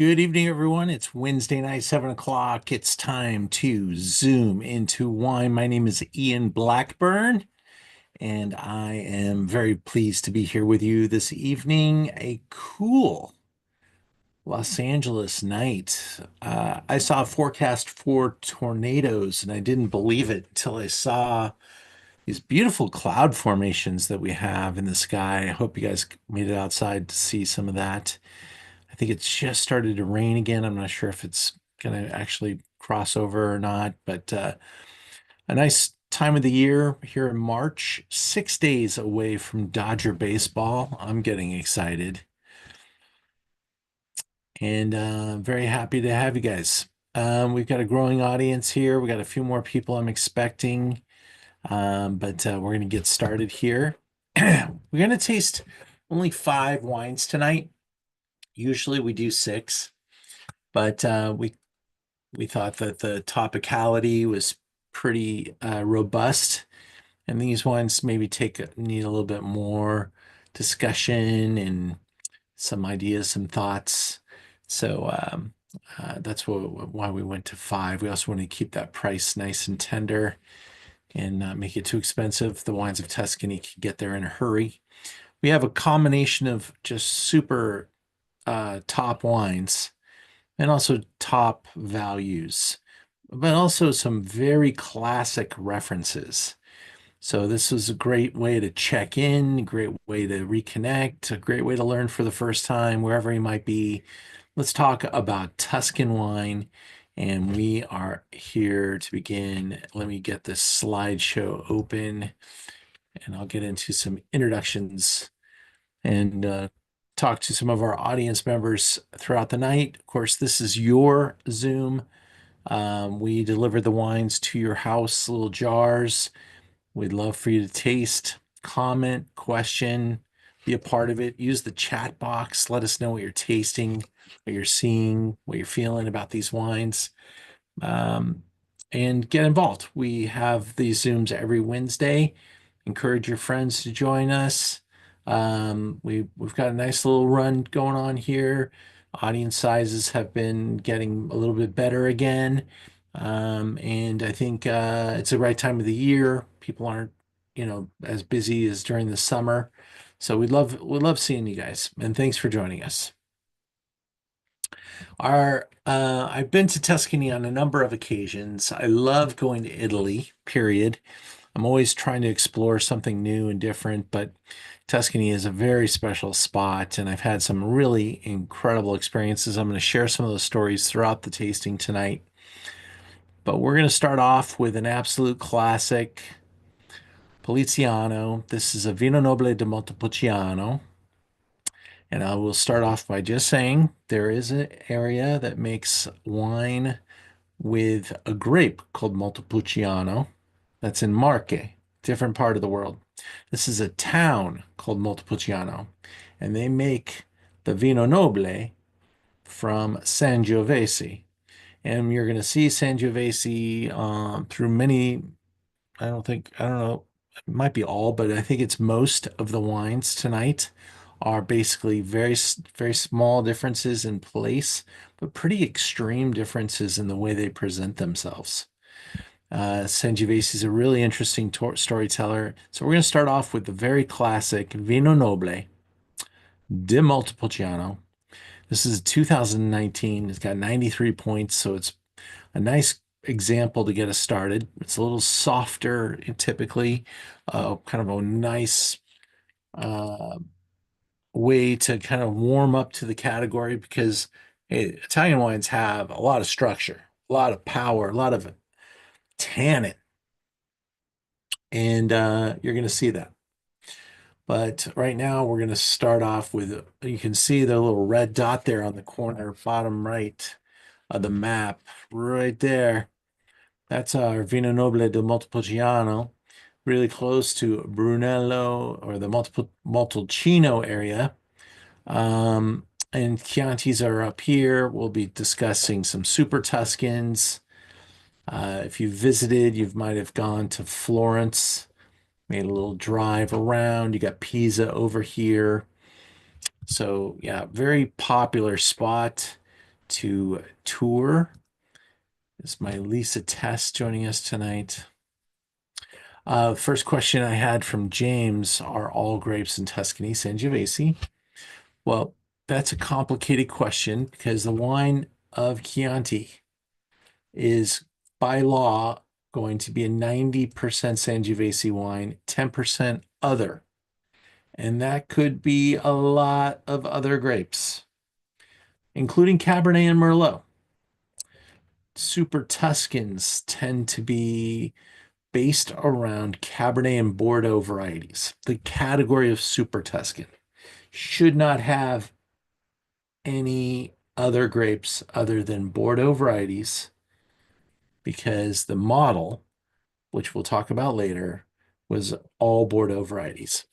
Good evening, everyone. It's Wednesday night, 7 o'clock. It's time to zoom into wine. My name is Ian Blackburn, and I am very pleased to be here with you this evening. A cool Los Angeles night. I saw a forecast for tornadoes, and I didn't believe it until I saw these beautiful cloud formations that we have in the sky. I hope you guys made it outside to see some of that. I think it's just started to rain again. I'm not sure if it's going to actually cross over or not, but a nice time of the year here in March, 6 days away from Dodger baseball. I'm getting excited and very happy to have you guys. We've got a growing audience here. We got a few more people I'm expecting, but we're going to get started here. We're going to taste only 5 wines tonight. Usually we do 6, but we thought that the topicality was pretty robust, and these ones maybe need a little bit more discussion and some ideas, some thoughts. So that's why we went to 5. We also want to keep that price nice and tender and not make it too expensive. The wines of Tuscany can get there in a hurry. We have a combination of just super top wines and also top values, but also some very classic references. So this was a great way to check in, a great way to reconnect, a great way to learn for the first time, wherever you might be. Let's talk about Tuscan wine, and we are here to begin. Let me get this slideshow open, and I'll get into some introductions and talk to some of our audience members throughout the night. Of course, this is your Zoom. We deliver the wines to your house, little jars. We'd love for you to taste, comment, question, be a part of it. Use the chat box. Let us know what you're tasting, what you're seeing, what you're feeling about these wines, um, and get involved. We have these Zooms every Wednesday. Encourage your friends to join us. We've got a nice little run going on here. Audience sizes have been getting a little bit better again. And I think it's the right time of the year. People aren't, as busy as during the summer. So we'd love seeing you guys. And thanks for joining us. I've been to Tuscany on a number of occasions. I love going to Italy, period. I'm always trying to explore something new and different, but Tuscany is a very special spot, and I've had some really incredible experiences. I'm going to share some of those stories throughout the tasting tonight. But we're going to start off with an absolute classic, Poliziano. This is a Vino Nobile di Montepulciano. And I will start off by just saying there is an area that makes wine with a grape called Montepulciano. That's in Marche, different part of the world. This is a town called Montepulciano, and they make the Vino Nobile from Sangiovese. And you're going to see Sangiovese through many, I don't know, it might be all, but I think it's most of the wines tonight are basically very small differences in place, but pretty extreme differences in the way they present themselves. Sangiovese is a really interesting storyteller. So we're going to start off with the very classic Vino Nobile di Montepulciano. This is 2019. It's got 93 points, so it's a nice example to get us started. It's a little softer typically, kind of a nice uh, way to kind of warm up to the category because hey, Italian wines have a lot of structure, a lot of power, a lot of tannin, and you're going to see that. But right now, we're going to start off with, you can see the little red dot there on the corner, bottom right of the map, right there. That's our Vino Nobile del Montepulciano, really close to Brunello or the Montalcino area. And Chiantis are up here. We'll be discussing some Super Tuscans. If you visited, you might have gone to Florence, made a little drive around. You got Pisa over here. So yeah, very popular spot. to tour. This is my Lisa Tess joining us tonight. First question I had from James, are all grapes in Tuscany Sangiovese? Well, that's a complicated question because the wine of Chianti is by law going to be a 90% Sangiovese wine, 10% other. And that could be a lot of other grapes, including Cabernet and Merlot. Super Tuscans tend to be based around Cabernet and Bordeaux varieties. The category of Super Tuscan should not have any other grapes other than Bordeaux varieties because the model, which we'll talk about later, was all Bordeaux varieties.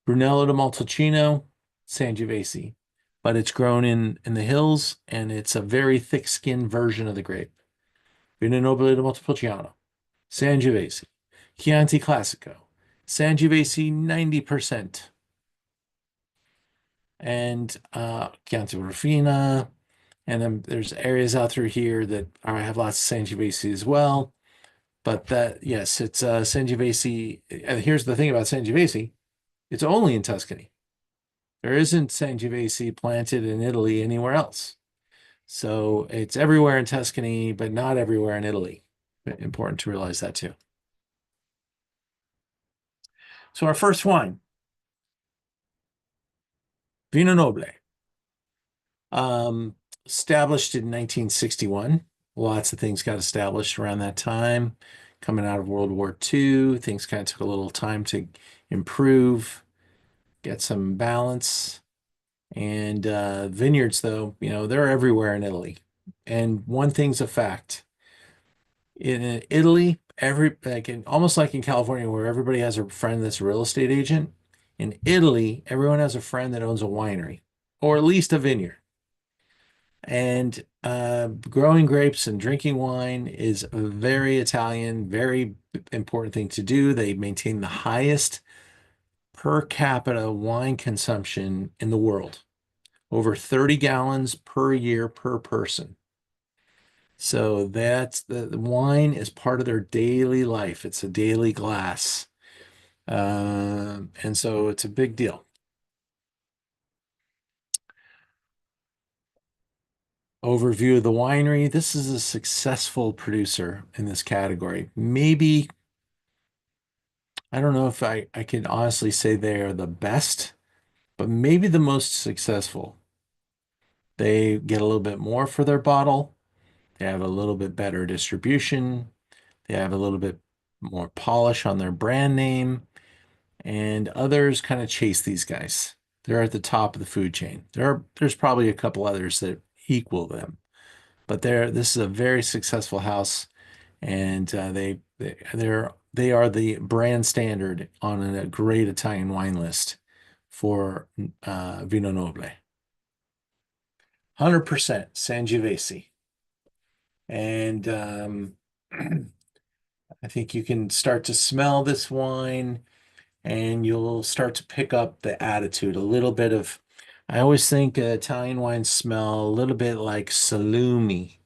Brunello di Montalcino, Sangiovese, but it's grown in the hills and it's a very thick-skinned version of the grape. Vino Nobile di Montepulciano, Sangiovese, Chianti Classico, Sangiovese 90%, and Chianti Rufina, and then there's areas out through here that have lots of Sangiovese as well. But that, yes, it's Sangiovese. And here's the thing about Sangiovese, it's only in Tuscany. There isn't Sangiovese planted in Italy anywhere else. So it's everywhere in Tuscany, but not everywhere in Italy. Important to realize that too. So our first wine, Vino Noble, established in 1961. Lots of things got established around that time. Coming out of World War II, things kind of took a little time to improve, get some balance. And vineyards, though, they're everywhere in Italy. And one thing's a fact. In Italy, almost like in California, where everybody has a friend that's a real estate agent, in Italy, everyone has a friend that owns a winery, or at least a vineyard. And growing grapes and drinking wine is a very Italian, very important thing to do. They maintain the highest per capita wine consumption in the world, over 30 gallons per year per person. So that's the wine is part of their daily life. It's a daily glass. And so it's a big deal. Overview of the winery. This is a successful producer in this category. Maybe, I don't know if I can honestly say they are the best, but maybe the most successful. They get a little bit more for their bottle. They have a little bit better distribution. They have a little bit more polish on their brand name. And others kind of chase these guys. They're at the top of the food chain. There's probably a couple others that equal them, but this is a very successful house, and they are the brand standard on a great Italian wine list for Vino Noble. 100% Sangiovese, and I think you can start to smell this wine. And you'll start to pick up the attitude, a little bit of, I always think Italian wines smell a little bit like salumi.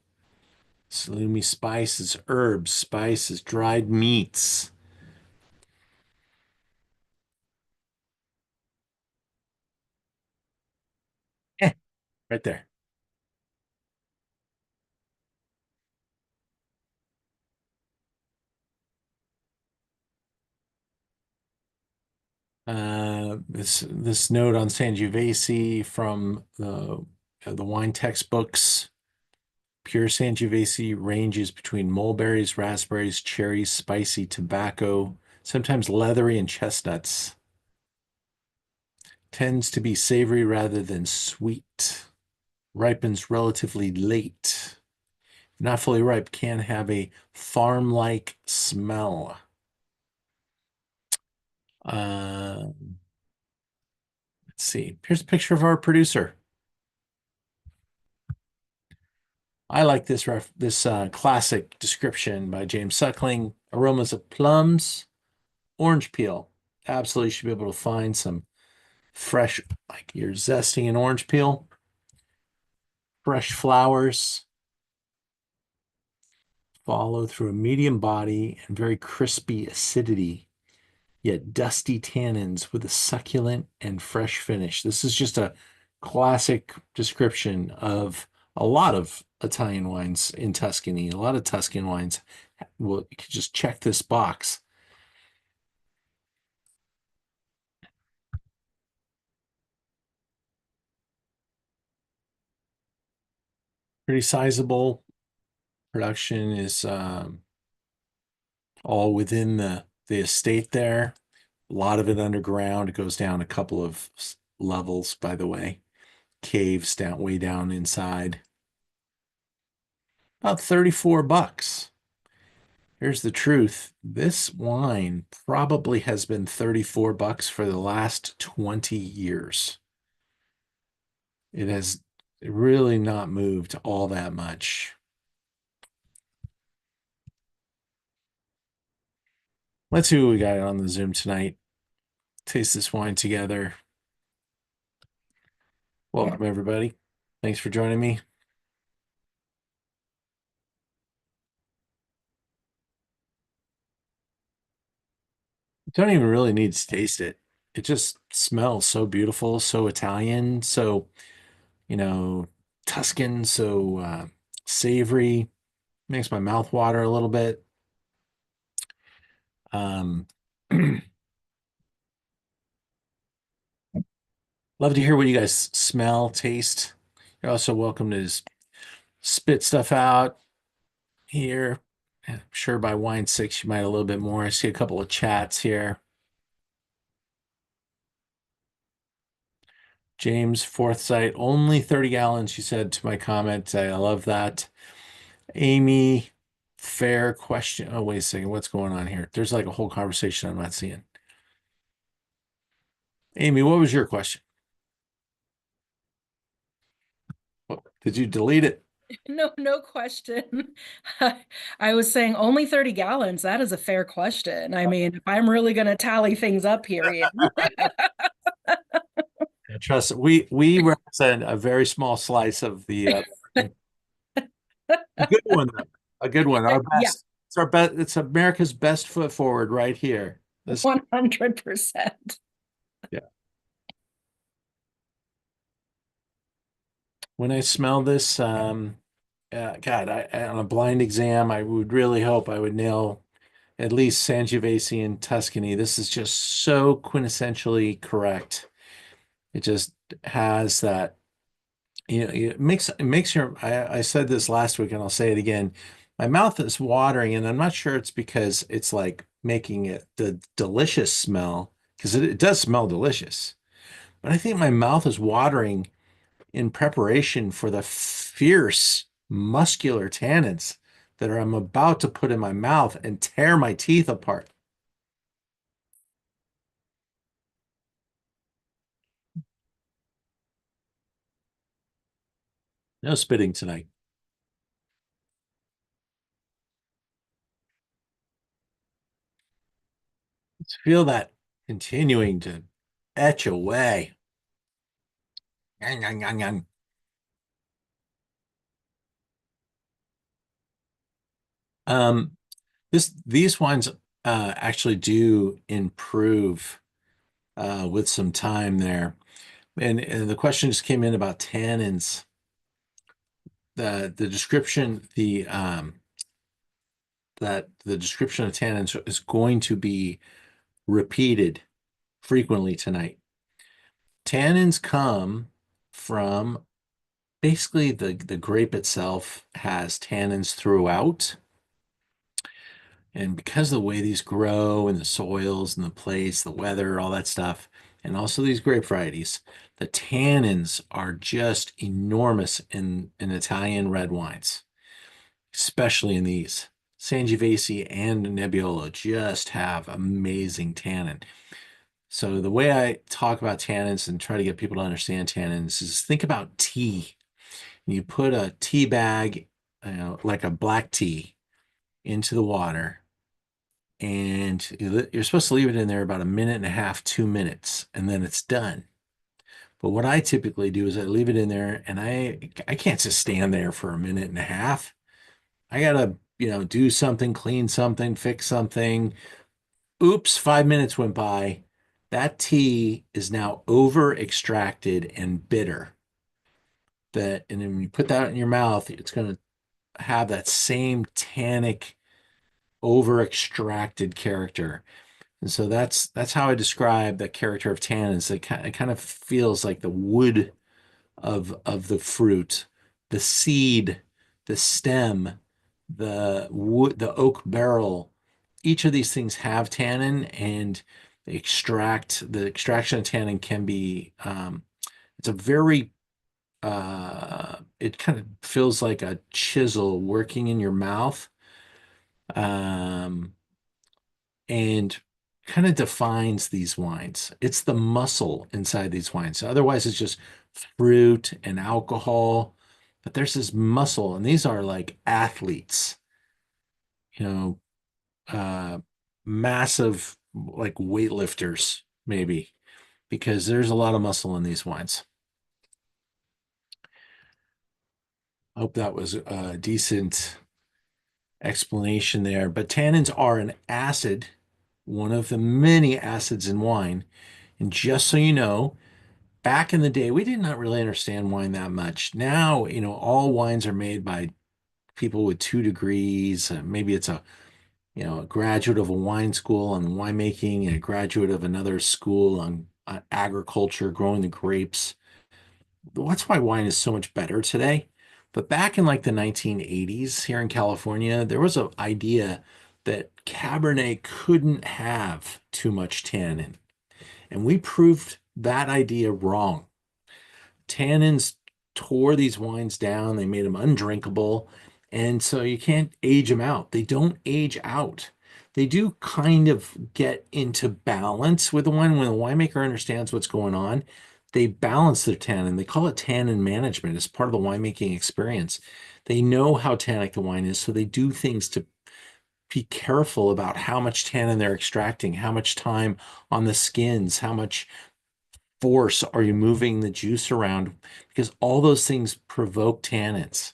Salumi spices, herbs, spices, dried meats. Eh, right there. This note on Sangiovese from the wine textbooks. Pure Sangiovese ranges between mulberries, raspberries, cherries, spicy, tobacco, sometimes leathery and chestnuts. Tends to be savory rather than sweet. Ripens relatively late. Not fully ripe, can have a farm-like smell. Uh, let's see. Here's a picture of our producer. I like this classic description by James Suckling. Aromas of plums, orange peel. Absolutely should be able to find some fresh, like you're zesting an orange peel. Fresh flowers follow through a medium body and very crispy acidity, yet dusty tannins with a succulent and fresh finish. This is just a classic description of a lot of Italian wines in Tuscany. A lot of Tuscan wines will you could just check this box. Pretty sizable. Production is all within the estate there. A lot of it underground. It goes down a couple of levels, by the way. Caves down way down inside. About 34 bucks. Here's the truth. This wine probably has been 34 bucks for the last 20 years. It has really not moved all that much. Let's see what we got on the Zoom tonight. Taste this wine together. Welcome, everybody. Thanks for joining me. You don't even really need to taste it. It just smells so beautiful, so Italian, so, Tuscan, so savory. Makes my mouth water a little bit. Um, Love to hear what you guys smell, taste. You're also welcome to just spit stuff out here. I'm sure by wine six you might a little bit more. I see a couple of chats here. James Forthsight, only 30 gallons, she said to my comment. I love that. Amy, fair question. Oh, wait a second. What's going on here? There's like a whole conversation I'm not seeing. Amy, what was your question? Did you delete it? No, no question. I was saying only 30 gallons. That is a fair question. I mean, if I'm really going to tally things up here, Ian. Trust it. We represent a very small slice of the a good one though. A good one. Our Yeah, best. It's our best. It's America's best foot forward right here. This 100%. yeah. When I smell this, God, on a blind exam, I would really hope I would nail at least Sangiovese and Tuscany. This is just so quintessentially correct. It just has that, it makes your, I said this last week and I'll say it again. My mouth is watering, and I'm not sure it's because it's like making it the delicious smell, because it does smell delicious. But I think my mouth is watering in preparation for the fierce muscular tannins that I'm about to put in my mouth and tear my teeth apart. No spitting tonight. Let's feel that continuing to etch away. Yang, yang, yang, yang. Um, these wines actually do improve with some time there. And the question just came in about tannins. The description, the description of tannins is going to be repeated frequently tonight. Tannins come from basically the grape itself has tannins throughout. And because of the way these grow and the soils and the place, the weather, all that stuff, and also these grape varieties, the tannins are just enormous in Italian red wines, especially in these. Sangiovese and Nebbiolo just have amazing tannin. So the way I talk about tannins and try to get people to understand tannins is think about tea. You put a tea bag, like a black tea, into the water, and you're supposed to leave it in there about a minute and a half, 2 minutes, and then it's done. But what I typically do is I leave it in there and I can't just stand there for a minute and a half. I gotta, do something, clean something, fix something. Oops, 5 minutes went by. That tea is now over extracted and bitter. And then when you put that in your mouth, it's gonna have that same tannic, over extracted character. And so that's how I describe the character of tannins. It kind of feels like the wood of the fruit, the seed, the stem, the wood, the oak barrel. Each of these things have tannin, and the extraction of tannin can be it's a very it kind of feels like a chisel working in your mouth. Um, and kind of defines these wines. It's the muscle inside these wines. Otherwise, it's just fruit and alcohol. But there's this muscle, and these are like athletes, you know, uh, massive, like weightlifters, maybe, because there's a lot of muscle in these wines. I hope that was a decent explanation there. But tannins are an acid, one of the many acids in wine. And just so you know, back in the day, we did not really understand wine that much. Now, all wines are made by people with 2 degrees. Maybe it's a graduate of a wine school on winemaking and a graduate of another school on agriculture, growing the grapes. That's why wine is so much better today. But back in like the 1980s here in California, there was an idea that Cabernet couldn't have too much tannin. And we proved that idea wrong. Tannins tore these wines down, they made them undrinkable. And so you can't age them out. They don't age out. They do kind of get into balance with the wine when the winemaker understands what's going on. They balance their tannin. They call it tannin management as part of the winemaking experience. They know how tannic the wine is, so they do things to be careful about how much tannin they're extracting, how much time on the skins, how much force are you moving the juice around, because all those things provoke tannins.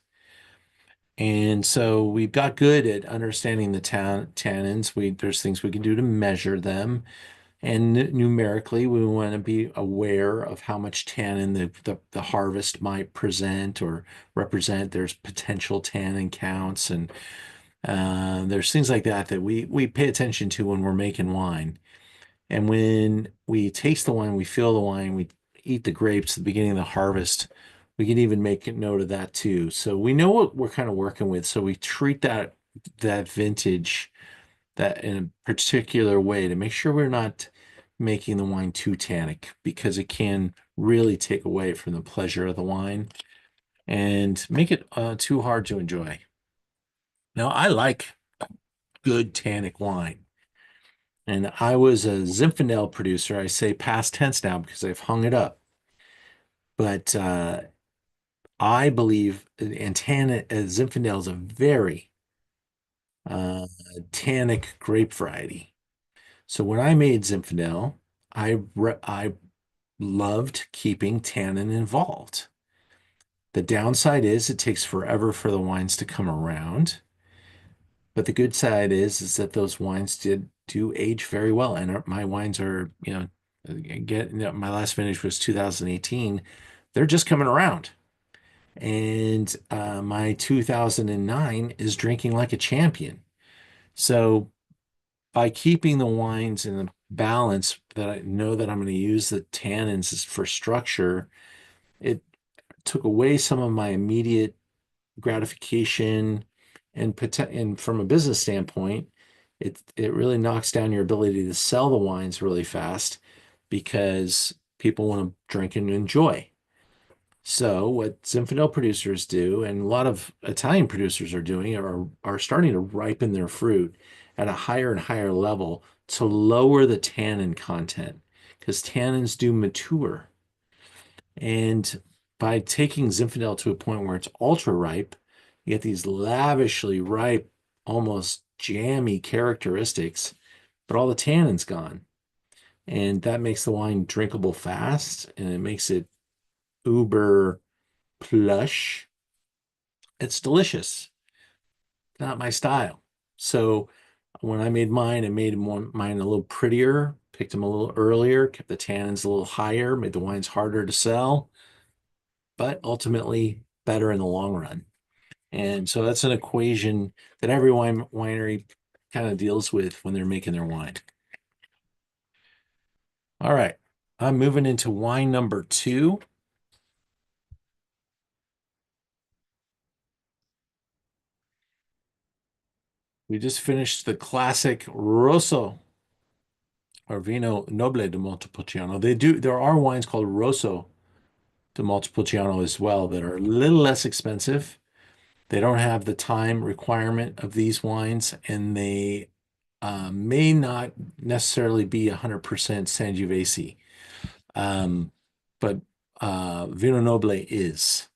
And so we've got good at understanding the tannins. There's things we can do to measure them. And numerically, we want to be aware of how much tannin the harvest might present or represent. There's potential tannin counts, and there's things like that that we pay attention to when we're making wine. And when we taste the wine, we feel the wine, we eat the grapes at the beginning of the harvest, we can even make a note of that too. So we know what we're kind of working with. So we treat that vintage that in a particular way to make sure we're not making the wine too tannic, because it can really take away from the pleasure of the wine and make it too hard to enjoy. Now, I like good tannic wine. And I was a Zinfandel producer. I say past tense now because I've hung it up. But I believe Zinfandel is a very uh, tannic grape variety. So when I made Zinfandel, I loved keeping tannin involved. The downside is it takes forever for the wines to come around. But the good side is that those wines did do age very well, and my wines are, my last finish was 2018. They're just coming around, and my 2009 is drinking like a champion. So by keeping the wines in the balance that I know that I'm going to use the tannins for structure, it took away some of my immediate gratification, and from a business standpoint, it really knocks down your ability to sell the wines really fast because people want to drink and enjoy. So what Zinfandel producers do, and a lot of Italian producers are doing, are starting to ripen their fruit at a higher and higher level to lower the tannin content, because tannins do mature. And by taking Zinfandel to a point where it's ultra ripe, you get these lavishly ripe, almost jammy characteristics, but all the tannin's gone. And that makes the wine drinkable fast, and it makes it uber plush. It's delicious. Not my style. So when I made mine, I made mine a little prettier, picked them a little earlier, kept the tannins a little higher, made the wines harder to sell, but ultimately better in the long run. And so that's an equation that every winery kind of deals with when they're making their wine. All right, I'm moving into wine number two. We just finished the classic Rosso or Vino Noble de Montepulciano. There are wines called Rosso de Montepulciano as well that are a little less expensive. They don't have the time requirement of these wines, and they may not necessarily be 100% Sangiovese. Um, but Vino Noble is.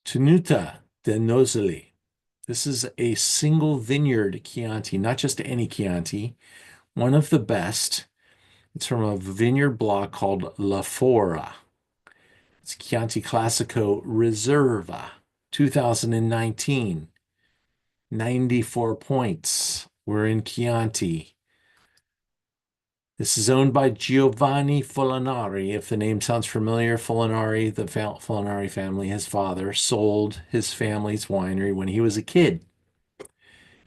Tenuta de Nozoli. This is a single vineyard Chianti, not just any Chianti, one of the best. It's from a vineyard block called La Fora. It's Chianti Classico Reserva, 2019, 94 points. We're in Chianti. This is owned by Giovanni Folinari. If the name sounds familiar, Folinari, the Folinari family, his father, sold his family's winery when he was a kid.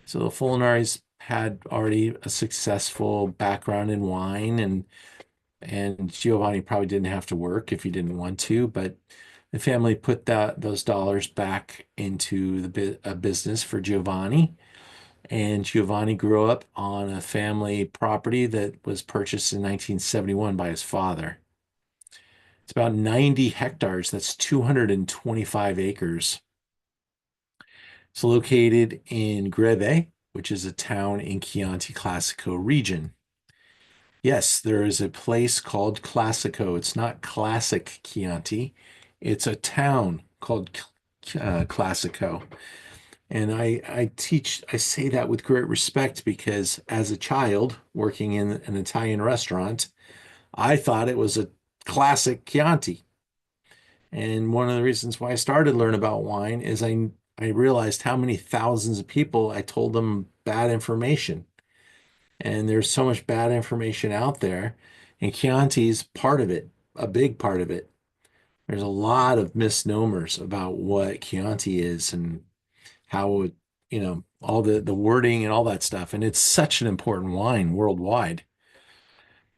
So the Folinaris had already a successful background in wine, and Giovanni probably didn't have to work if he didn't want to, but the family put those dollars back into a business for Giovanni. And Giovanni grew up on a family property that was purchased in 1971 by his father. It's about 90 hectares. That's 225 acres. It's located in Greve, which is a town in Chianti Classico region. Yes, there is a place called Classico. It's not classic Chianti. It's a town called Classico. And I say that with great respect because as a child working in an Italian restaurant, I thought it was a classic Chianti. And one of the reasons why I started to learn about wine is I realized how many thousands of people I told them bad information. And there's so much bad information out there, and Chianti's part of it, a big part of it. There's a lot of misnomers about what Chianti is and how it, all the wording and all that stuff. And it's such an important wine worldwide.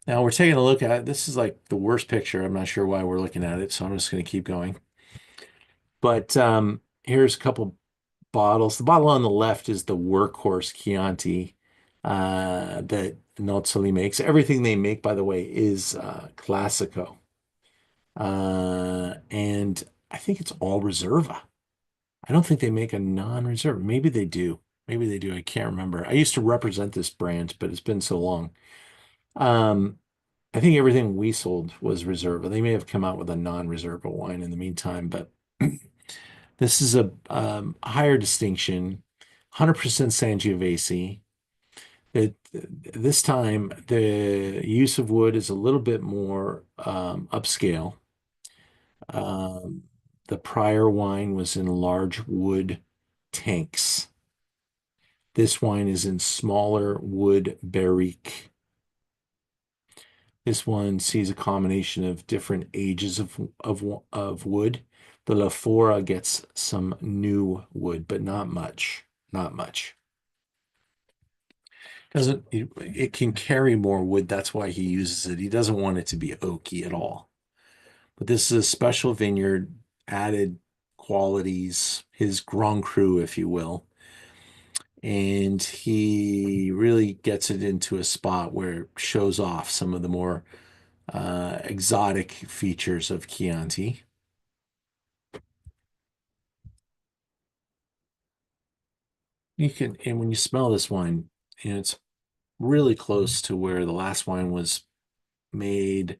Now we're taking a look at it. This is like the worst picture. I'm not sure why we're looking at it, so I'm just going to keep going. But here's a couple bottles. The bottle on the left is the workhorse Chianti that Nozzoli makes. Everything they make, by the way, is Classico. And I think it's all Reserva. I don't think they make a non-reserve. Maybe they do. Maybe they do. I can't remember. I used to represent this brand, but it's been so long. Um, I think everything we sold was Reserva. They may have come out with a non-Reserva wine in the meantime, but this is a higher distinction, 100% Sangiovese. This time, the use of wood is a little bit more upscale. Um, the prior wine was in large wood tanks. This wine is in smaller wood barrique. This one sees a combination of different ages of wood. The La Fora gets some new wood, but not much. Not much. It can carry more wood. That's why he uses it. He doesn't want it to be oaky at all. But this is a special vineyard, added qualities, his Grand Cru, if you will. And he really gets it into a spot where it shows off some of the more exotic features of Chianti. And when you smell this wine, it's really close to where the last wine was made.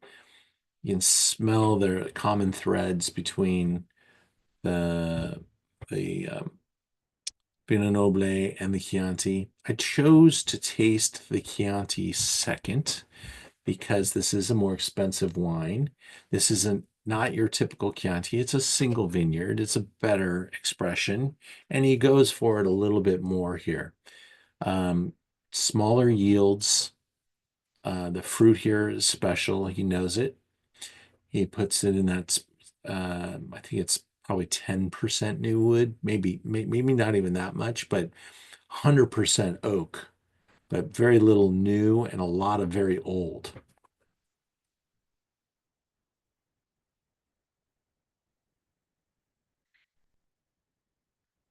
You can smell the common threads between the Pinot Noble and the Chianti. I chose to taste the Chianti second because this is a more expensive wine. This isn't not your typical Chianti. It's a single vineyard. It's a better expression, and he goes for it a little bit more here. Um, Smaller yields. The fruit here is special. He knows it. He puts it in that. I think it's probably 10% new wood, maybe not even that much, but 100% oak, but very little new and a lot of very old.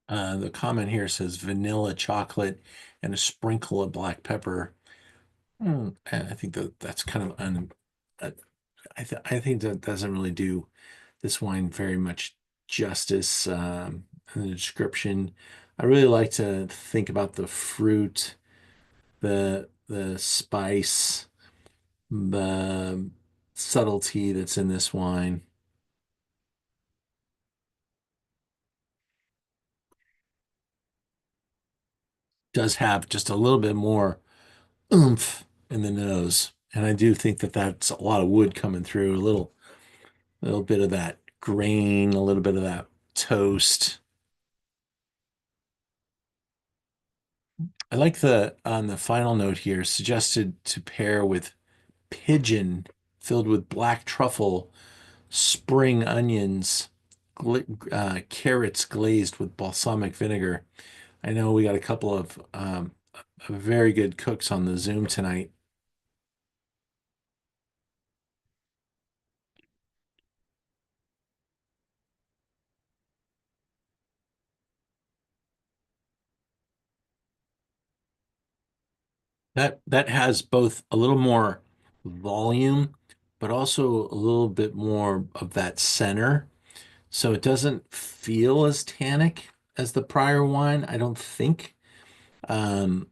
The comment here says vanilla chocolate and a sprinkle of black pepper. And I think that's kind of uh, I think that doesn't really do this wine very much justice in the description. I really like to think about the fruit, the spice, the subtlety that's in this wine. Does have just a little bit more oomph in the nose. And I do think that that's a lot of wood coming through, a little bit of that grain, a little bit of that toast. I like the on the final note here, suggested to pair with pigeon filled with black truffle, spring onions, carrots glazed with balsamic vinegar. I know we got a couple of very good cooks on the Zoom tonight. That has both a little more volume, but also a little bit more of that center. So it doesn't feel as tannic as the prior wine, I don't think. Um,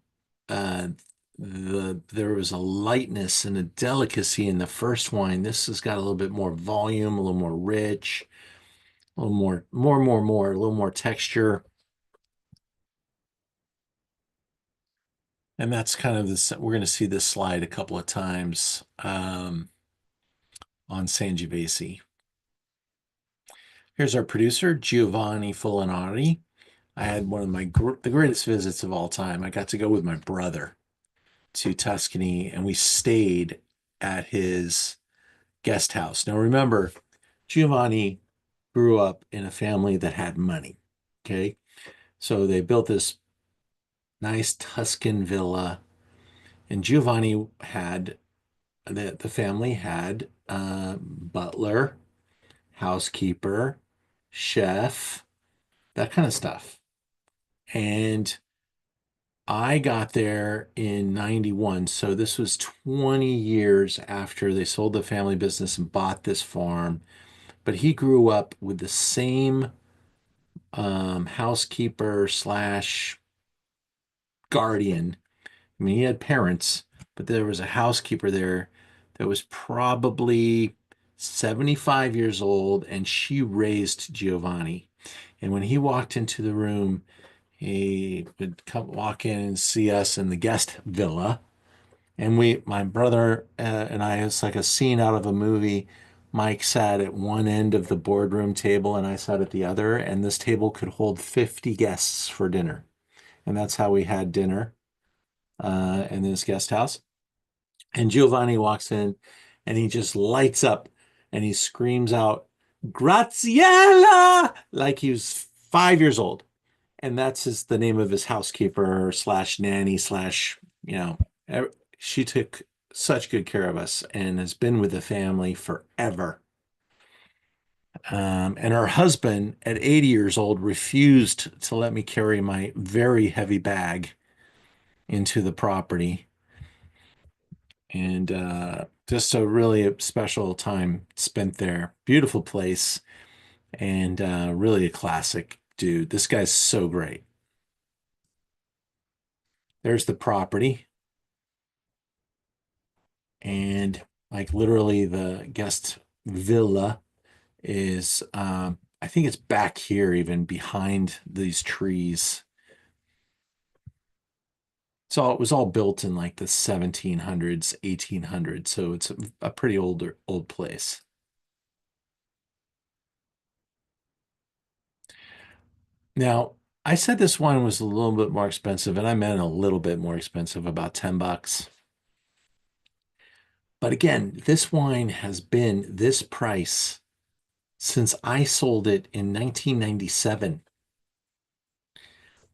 uh, there was a lightness and a delicacy in the first wine. This has got a little bit more volume, a little more rich, a little more, a little more texture. And that's kind of this. We're going to see this slide a couple of times on Sangiovese. Here's our producer, Giovanni Fulinari. I had one of the greatest visits of all time. I got to go with my brother to Tuscany, and we stayed at his guest house. Now, remember, Giovanni grew up in a family that had money. Okay. So they built this nice Tuscan villa, and Giovanni had the family had butler, housekeeper, chef, that kind of stuff. And I got there in 91. So this was 20 years after they sold the family business and bought this farm. But he grew up with the same housekeeper slash guardian. I mean, he had parents, but there was a housekeeper there that was probably 75 years old, and she raised Giovanni. And when he walked into the room, he would walk in and see us in the guest villa. And my brother and I, it's like a scene out of a movie. Mike sat at one end of the boardroom table, and I sat at the other. And this table could hold 50 guests for dinner. And that's how we had dinner in this guest house. And Giovanni walks in and he just lights up and he screams out, Graziella, like he was 5 years old. And that's the name of his housekeeper slash nanny slash, you know, she took such good care of us and has been with the family forever. And her husband at 80 years old refused to let me carry my very heavy bag into the property. And just a really special time spent there. Beautiful place and really a classic dude. This guy's so great. There's the property and like literally the guest villa is I think it's back here even behind these trees. It was all built in like the 1700s, 1800s, so it's a pretty old place. Now, I said this wine was a little bit more expensive, and I meant a little bit more expensive, about $10. But again, this wine has been this price since I sold it in 1997.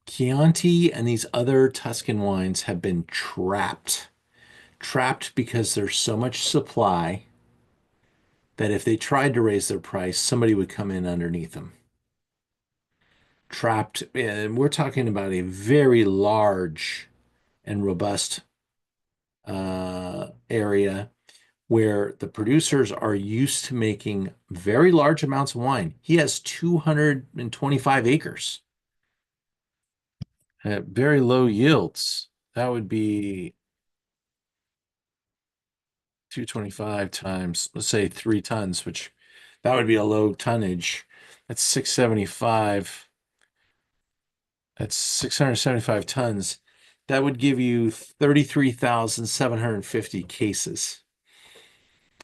Chianti and these other Tuscan wines have been trapped because there's so much supply that if they tried to raise their price, somebody would come in underneath them. Trapped, and we're talking about a very large and robust area where the producers are used to making very large amounts of wine. He has 225 acres at very low yields. That would be 225 times, let's say 3 tons, which that would be a low tonnage. That's 675. That's 675 tons. That would give you 33,750 cases.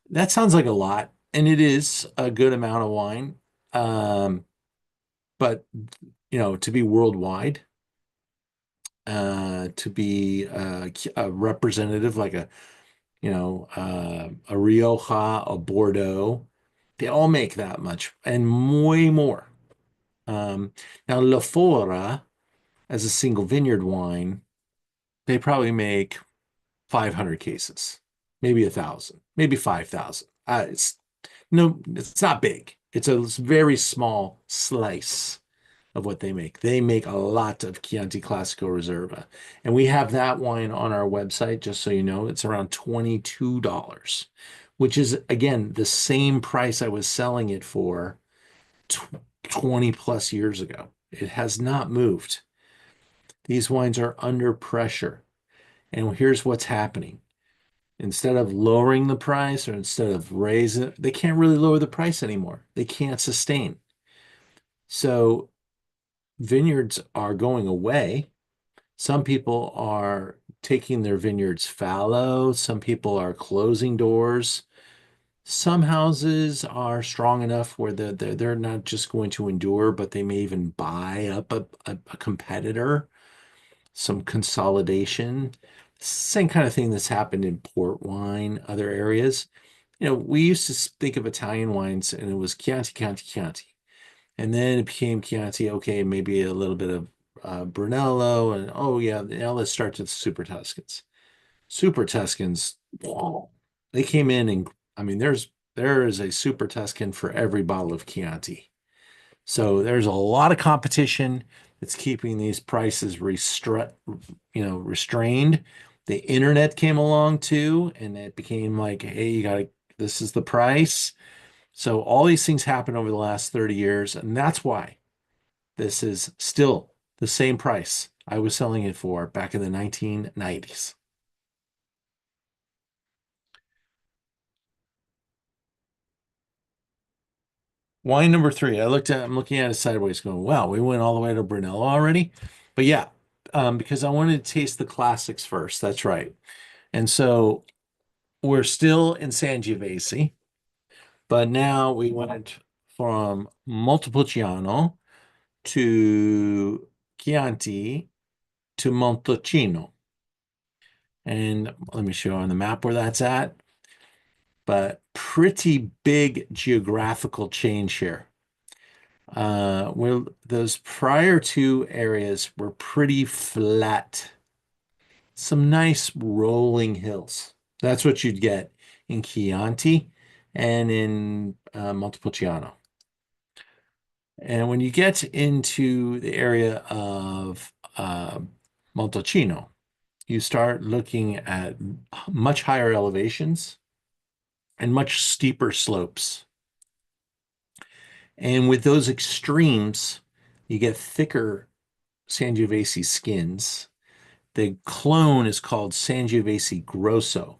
That sounds like a lot, and it is a good amount of wine. Um, but to be worldwide, to be a representative like a Rioja, a Bordeaux, they all make that much and way more. Um, Now, La Fora, as a single vineyard wine, they probably make 500 cases, maybe 1,000, maybe 5,000. It's no, it's not big. It's a very small slice of what they make. They make a lot of Chianti Classico Reserva. And we have that wine on our website, just so you know. It's around $22, which is, again, the same price I was selling it for 20 plus years ago. It has not moved. These wines are under pressure. And here's what's happening. Instead of lowering the price or instead of raising it, they can't really lower the price anymore. They can't sustain. So vineyards are going away. Some people are taking their vineyards fallow. Some people are closing doors. Some houses are strong enough where they're not just going to endure, but they may even buy up a competitor, some consolidation. Same kind of thing that's happened in port wine, other areas. We used to think of Italian wines and it was Chianti, Chianti, Chianti. And then it became Chianti, okay, maybe a little bit of Brunello, and oh yeah, now let's start to the Super Tuscans. Super Tuscans, whoa, they came in and I mean, there is a Super Tuscan for every bottle of Chianti. So there's a lot of competition that's keeping these prices restrained. The internet came along too, and it became like, hey, this is the price. So all these things happened over the last 30 years, and that's why this is still the same price I was selling it for back in the 1990s. Wine number three. I'm looking at it sideways going, wow, we went all the way to Brunello already. But yeah, because I wanted to taste the classics first. That's right. And so we're still in Sangiovese, but now we went from Montepulciano to Chianti to Montalcino. And let me show you on the map where that's at. But pretty big geographical change here. Where those prior two areas were pretty flat, some nice rolling hills. That's what you'd get in Chianti and in Montepulciano. And when you get into the area of Montalcino, you start looking at much higher elevations and much steeper slopes. And with those extremes, you get thicker Sangiovese skins. The clone is called Sangiovese Grosso,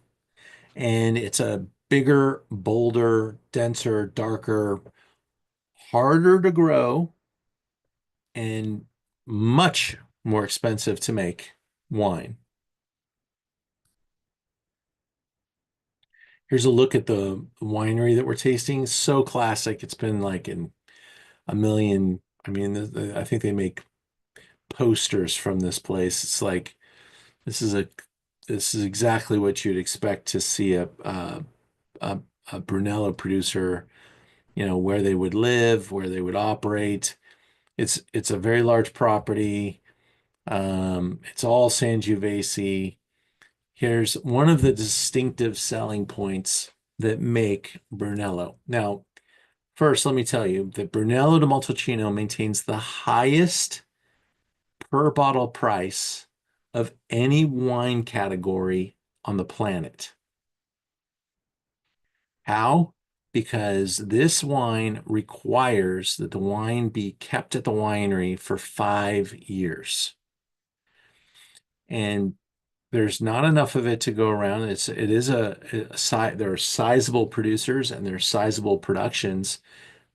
and it's a bigger, bolder, denser, darker, harder to grow, and much more expensive to make wine. Here's a look at the winery that we're tasting. So classic. It's been like in a million. I mean, I think they make posters from this place. It's like this is a this is exactly what you'd expect to see a, a Brunello producer, where they would live, where they would operate. It's a very large property. It's all Sangiovese. Here's one of the distinctive selling points that make Brunello. Now, first, let me tell you that Brunello de Montalcino maintains the highest per bottle price of any wine category on the planet. How? Because this wine requires that the wine be kept at the winery for 5 years. And there's not enough of it to go around. It is there are sizable producers and there's sizable productions,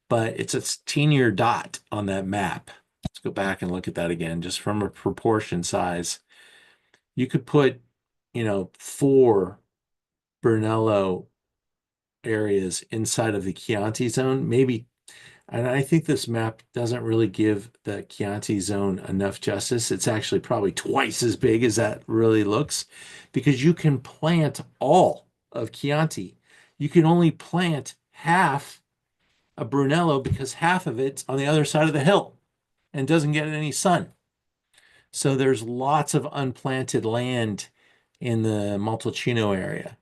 but it's a teenier dot on that map. Let's go back and look at that again, just from a proportion size. You could put, four Brunello areas inside of the Chianti zone, maybe. And I think this map doesn't really give the Chianti zone enough justice. It's actually probably twice as big as that really looks because you can plant all of Chianti. You can only plant half of Brunello because half of it's on the other side of the hill and doesn't get any sun. So there's lots of unplanted land in the Montalcino area.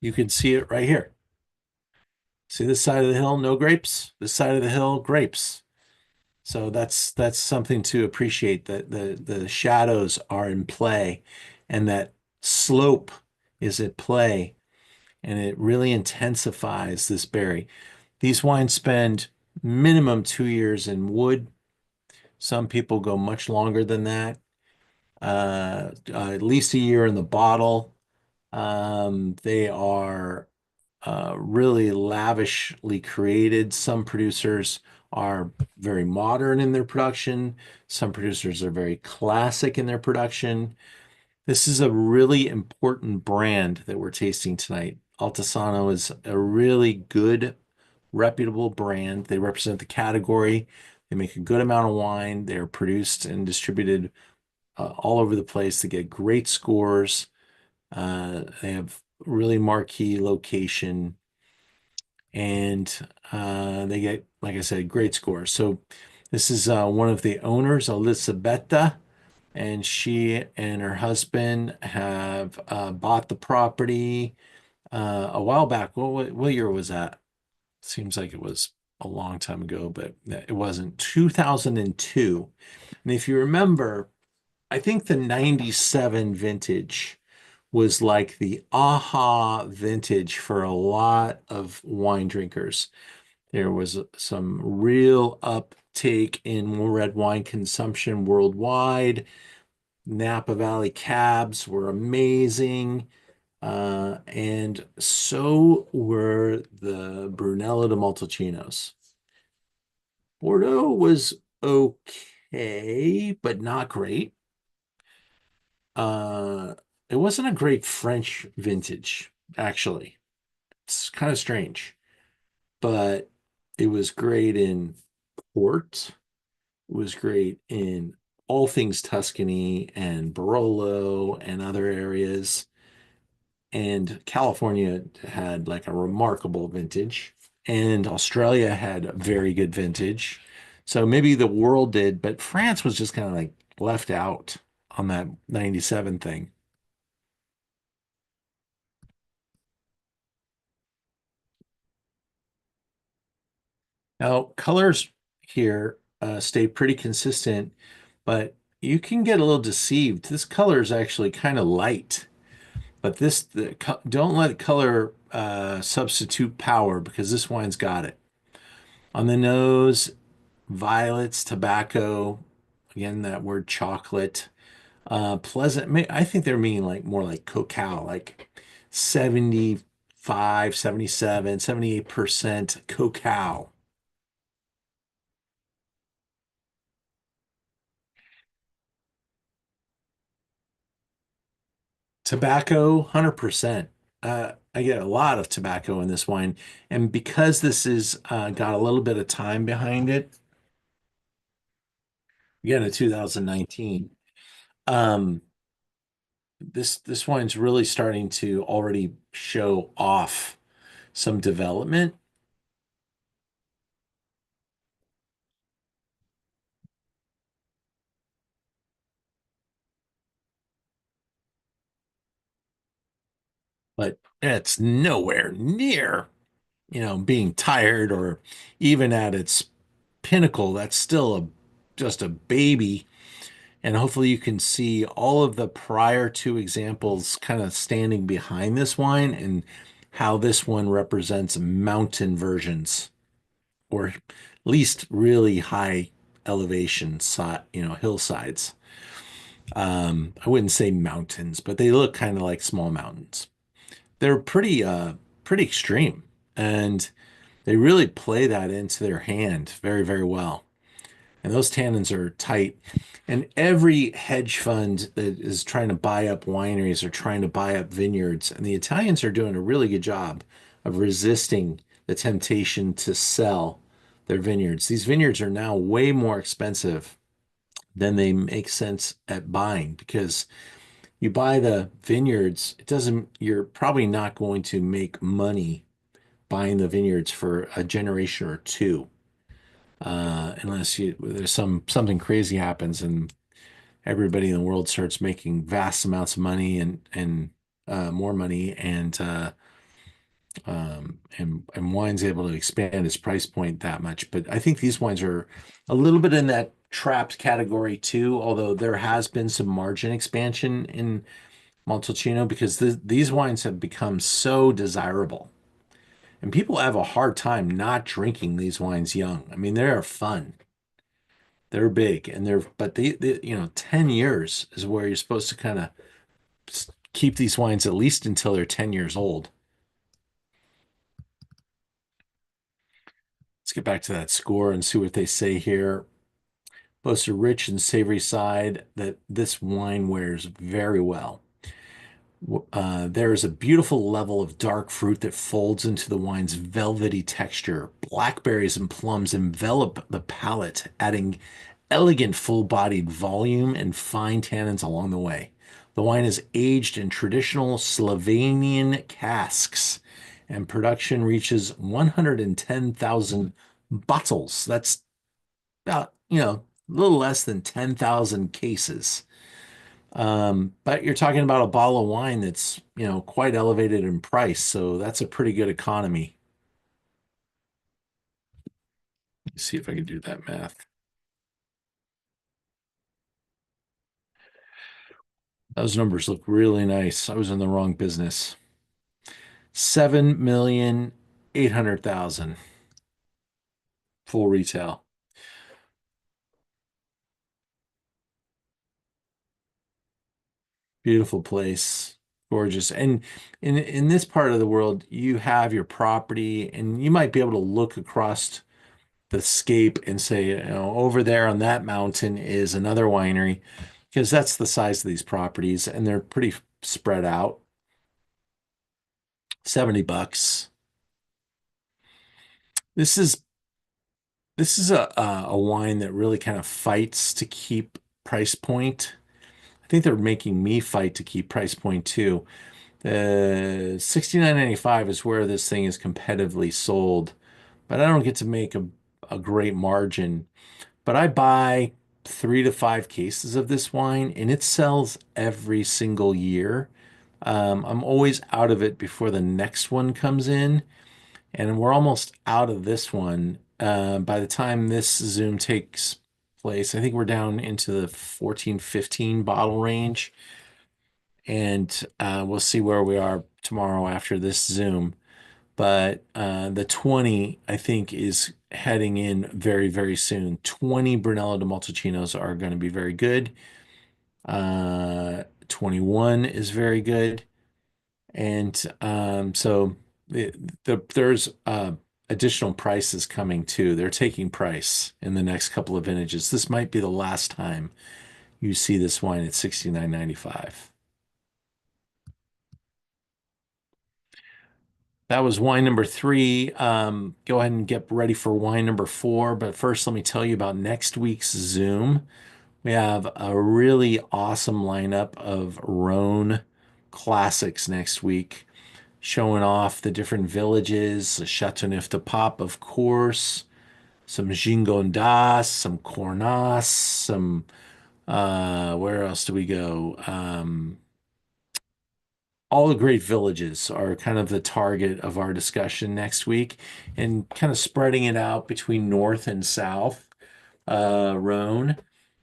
You can see it right here. See this side of the hill, no grapes. This side of the hill, grapes. So that's something to appreciate that the shadows are in play and that slope is at play and it really intensifies this berry. These wines spend minimum 2 years in wood. Some people go much longer than that. At least a year in the bottle. They are really lavishly created. Some producers are very modern in their production. Some producers are very classic in their production. This is a really important brand that we're tasting tonight. Altisano is a really good, reputable brand. They represent the category. They make a good amount of wine. They're produced and distributed all over the place. They get great scores. They have really marquee location and they get, like I said, great scores. So this is one of the owners, Elisabetta, and she and her husband have bought the property a while back. What year was that? Seems like it was a long time ago, but it wasn't. 2002. And if you remember, I think the 97 vintage was like the aha vintage for a lot of wine drinkers. There was some real uptake in red wine consumption worldwide. Napa Valley cabs were amazing. And so were the Brunello de Montalcinos. Bordeaux was okay, but not great. Uh, it wasn't a great French vintage, actually. It's kind of strange, but it was great in port. It was great in all things Tuscany and Barolo and other areas. And California had like a remarkable vintage, and Australia had a very good vintage. So maybe the world did, but France was just kind of like left out on that 97 thing. Now, colors here stay pretty consistent, but you can get a little deceived. This color is actually kind of light, but don't let color substitute power because this wine's got it. On the nose, violets, tobacco, again, that word chocolate, pleasant. I think they're meaning like more like cacao, like 75, 77, 78% cacao. Tobacco, 100%. I get a lot of tobacco in this wine. And because this is got a little bit of time behind it, again, in 2019, um, this wine's really starting to already show off some development, but it's nowhere near, being tired or even at its pinnacle. That's still just a baby. And hopefully you can see all of the prior two examples kind of standing behind this wine and how this one represents mountain versions or at least really high elevation, hillsides. I wouldn't say mountains, but they look kind of like small mountains. They're pretty extreme, and they really play that into their hand very, very well. And those tannins are tight. And every hedge fund that is trying to buy up wineries or trying to buy up vineyards, and the Italians are doing a really good job of resisting the temptation to sell their vineyards. These vineyards are now way more expensive than they make sense at buying because you buy the vineyards, you're probably not going to make money buying the vineyards for a generation or two, unless there's something crazy happens and everybody in the world starts making vast amounts of money and more money and wine's able to expand its price point that much. But I think these wines are a little bit in that trapped category too, although there has been some margin expansion in Montalcino because these wines have become so desirable. And people have a hard time not drinking these wines young. I mean, they're fun. They're big and but 10 years is where you're supposed to kind of keep these wines at least until they're 10 years old. Let's get back to that score and see what they say here. Boasts a rich and savory side that this wine wears very well. There is a beautiful level of dark fruit that folds into the wine's velvety texture. Blackberries and plums envelop the palate, adding elegant full-bodied volume and fine tannins along the way. The wine is aged in traditional Slovenian casks, and production reaches 110,000 bottles. That's about, a little less than 10,000 cases. But you're talking about a bottle of wine that's, quite elevated in price, so that's a pretty good economy. Let's see if I can do that math. Those numbers look really nice. I was in the wrong business. 7,800,000 full retail. Beautiful place. Gorgeous. And in this part of the world, you have your property and you might be able to look across the scape and say, over there on that mountain is another winery because that's the size of these properties and they're pretty spread out. $70. This is this is a wine that really kind of fights to keep price point. I think they're making me fight to keep price point too. 69.95 is where this thing is competitively sold, but I don't get to make a great margin. But I buy 3 to 5 cases of this wine and it sells every single year. I'm always out of it before the next one comes in, and we're almost out of this one. By the time this Zoom takes place, I think we're down into the 14, 15 bottle range, and we'll see where we are tomorrow after this Zoom. But the 20, I think, is heading in very, very soon. 20 Brunello de Montalcinos are going to be very good. 21 is very good. And so there's additional prices coming too. They're taking price in the next couple of vintages. This might be the last time you see this wine at 69.95. That was wine number three. Go ahead and get ready for wine number four. But first, let me tell you about next week's Zoom. We have a really awesome lineup of Rhone classics next week, showing off the different villages, the Châteauneuf-du-Pape, of course, some Gigondas, some Cornas, some where else do we go? All the great villages are kind of the target of our discussion next week, and kind of spreading it out between north and south Rhone.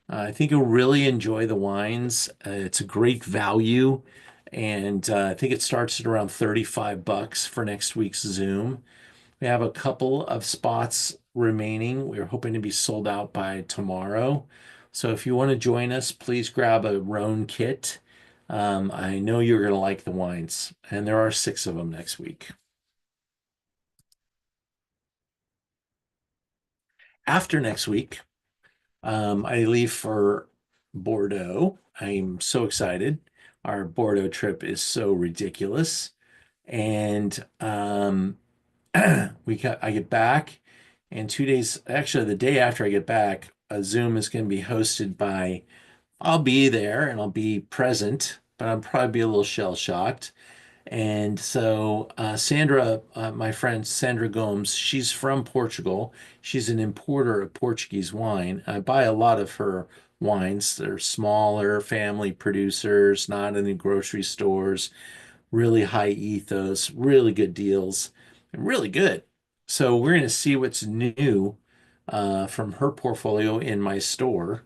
I think you'll really enjoy the wines. It's a great value, and I think it starts at around 35 bucks for next week's Zoom. We have a couple of spots remaining. We're hoping to be sold out by tomorrow. So if you want to join us, please grab a Rhone kit. I know you're going to like the wines, and there are six of them next week. After next week, I leave for Bordeaux. I'm so excited. Our Bordeaux trip is so ridiculous. And I get back, and 2 days, actually, the day after I get back, a Zoom is going to be hosted by, I'll be there and I'll be present, but I'll probably be a little shell shocked. And so Sandra, my friend Sandra Gomes, she's from Portugal. She's an importer of Portuguese wine. I buy a lot of her wines. They're smaller family producers, not in the grocery stores, really high ethos, really good deals, and really good. So we're going to see what's new from her portfolio in my store,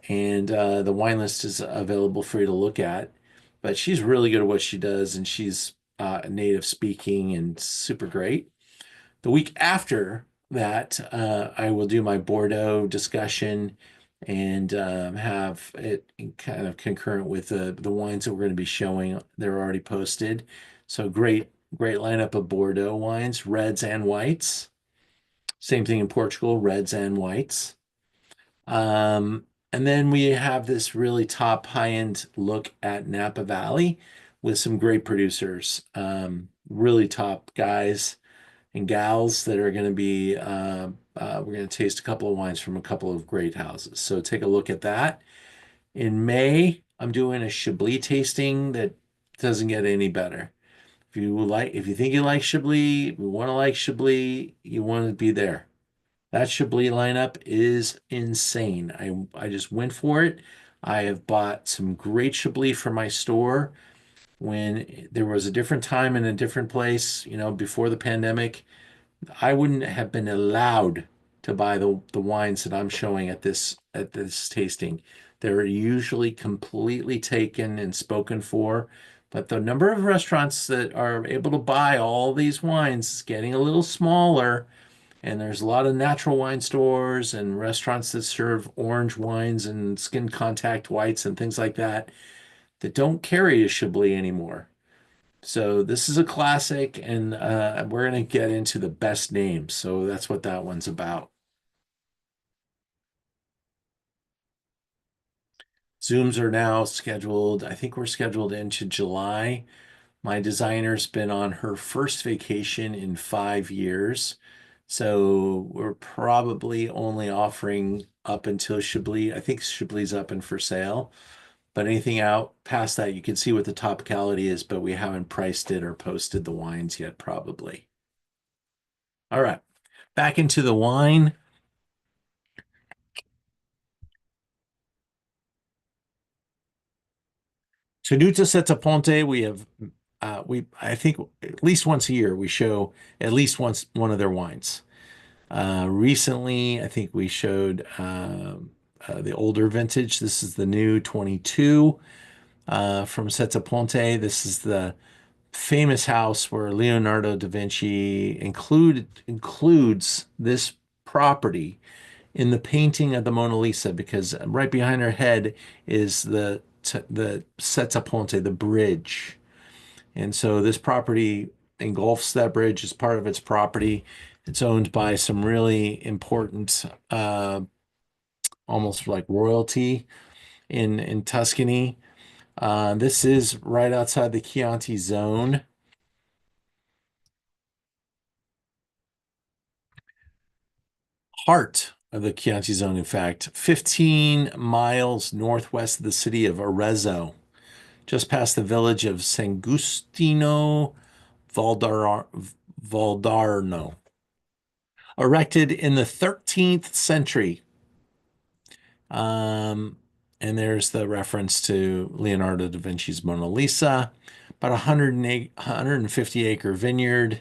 and the wine list is available for you to look at. But she's really good at what she does, and she's native speaking and super great. The week after that, I will do my Bordeaux discussion and have it kind of concurrent with the wines that we're going to be showing. They're already posted. So great lineup of Bordeaux wines, reds and whites. Same thing in Portugal, reds and whites. And then we have this really top high-end look at Napa Valley with some great producers, really top guys and gals that are going to be, we're going to taste a couple of wines from a couple of great houses. So take a look at that. In May, I'm doing a Chablis tasting that doesn't get any better. If you think you like Chablis, you want to like Chablis, you want to be there. That Chablis lineup is insane. I just went for it. I have bought some great Chablis for my store when there was a different time and a different place, before the pandemic. I wouldn't have been allowed to buy the wines that I'm showing at this tasting. They're usually completely taken and spoken for, but the number of restaurants that are able to buy all these wines is getting a little smaller. And there's a lot of natural wine stores and restaurants that serve orange wines and skin contact whites and things like that that don't carry a Chablis anymore. So this is a classic, and we're going to get into the best names. So that's what that one's about. Zooms are now scheduled. I think we're scheduled into July. My designer's been on her first vacation in 5 years. So we're probably only offering up until Chablis. I think Chablis is up and for sale. But anything out past that, you can see what the topicality is, but we haven't priced it or posted the wines yet, probably. All right, back into the wine. Tenuta Setaponte, we I think at least once a year we show at least once one of their wines. Recently, I think we showed the older vintage. This is the new 22 from Setaponte. This is the famous house where Leonardo da Vinci includes this property in the painting of the Mona Lisa, because right behind her head is the Setaponte, the bridge. And so this property engulfs that bridge as part of its property. It's owned by some really important, almost like royalty in Tuscany. This is right outside the Chianti zone. heart of the Chianti Zone, in fact, 15 miles northwest of the city of Arezzo, just past the village of Sangustino Valdar Valdarno, erected in the 13th century. Um, and there's the reference to Leonardo da Vinci's Mona Lisa, about 150-acre vineyard.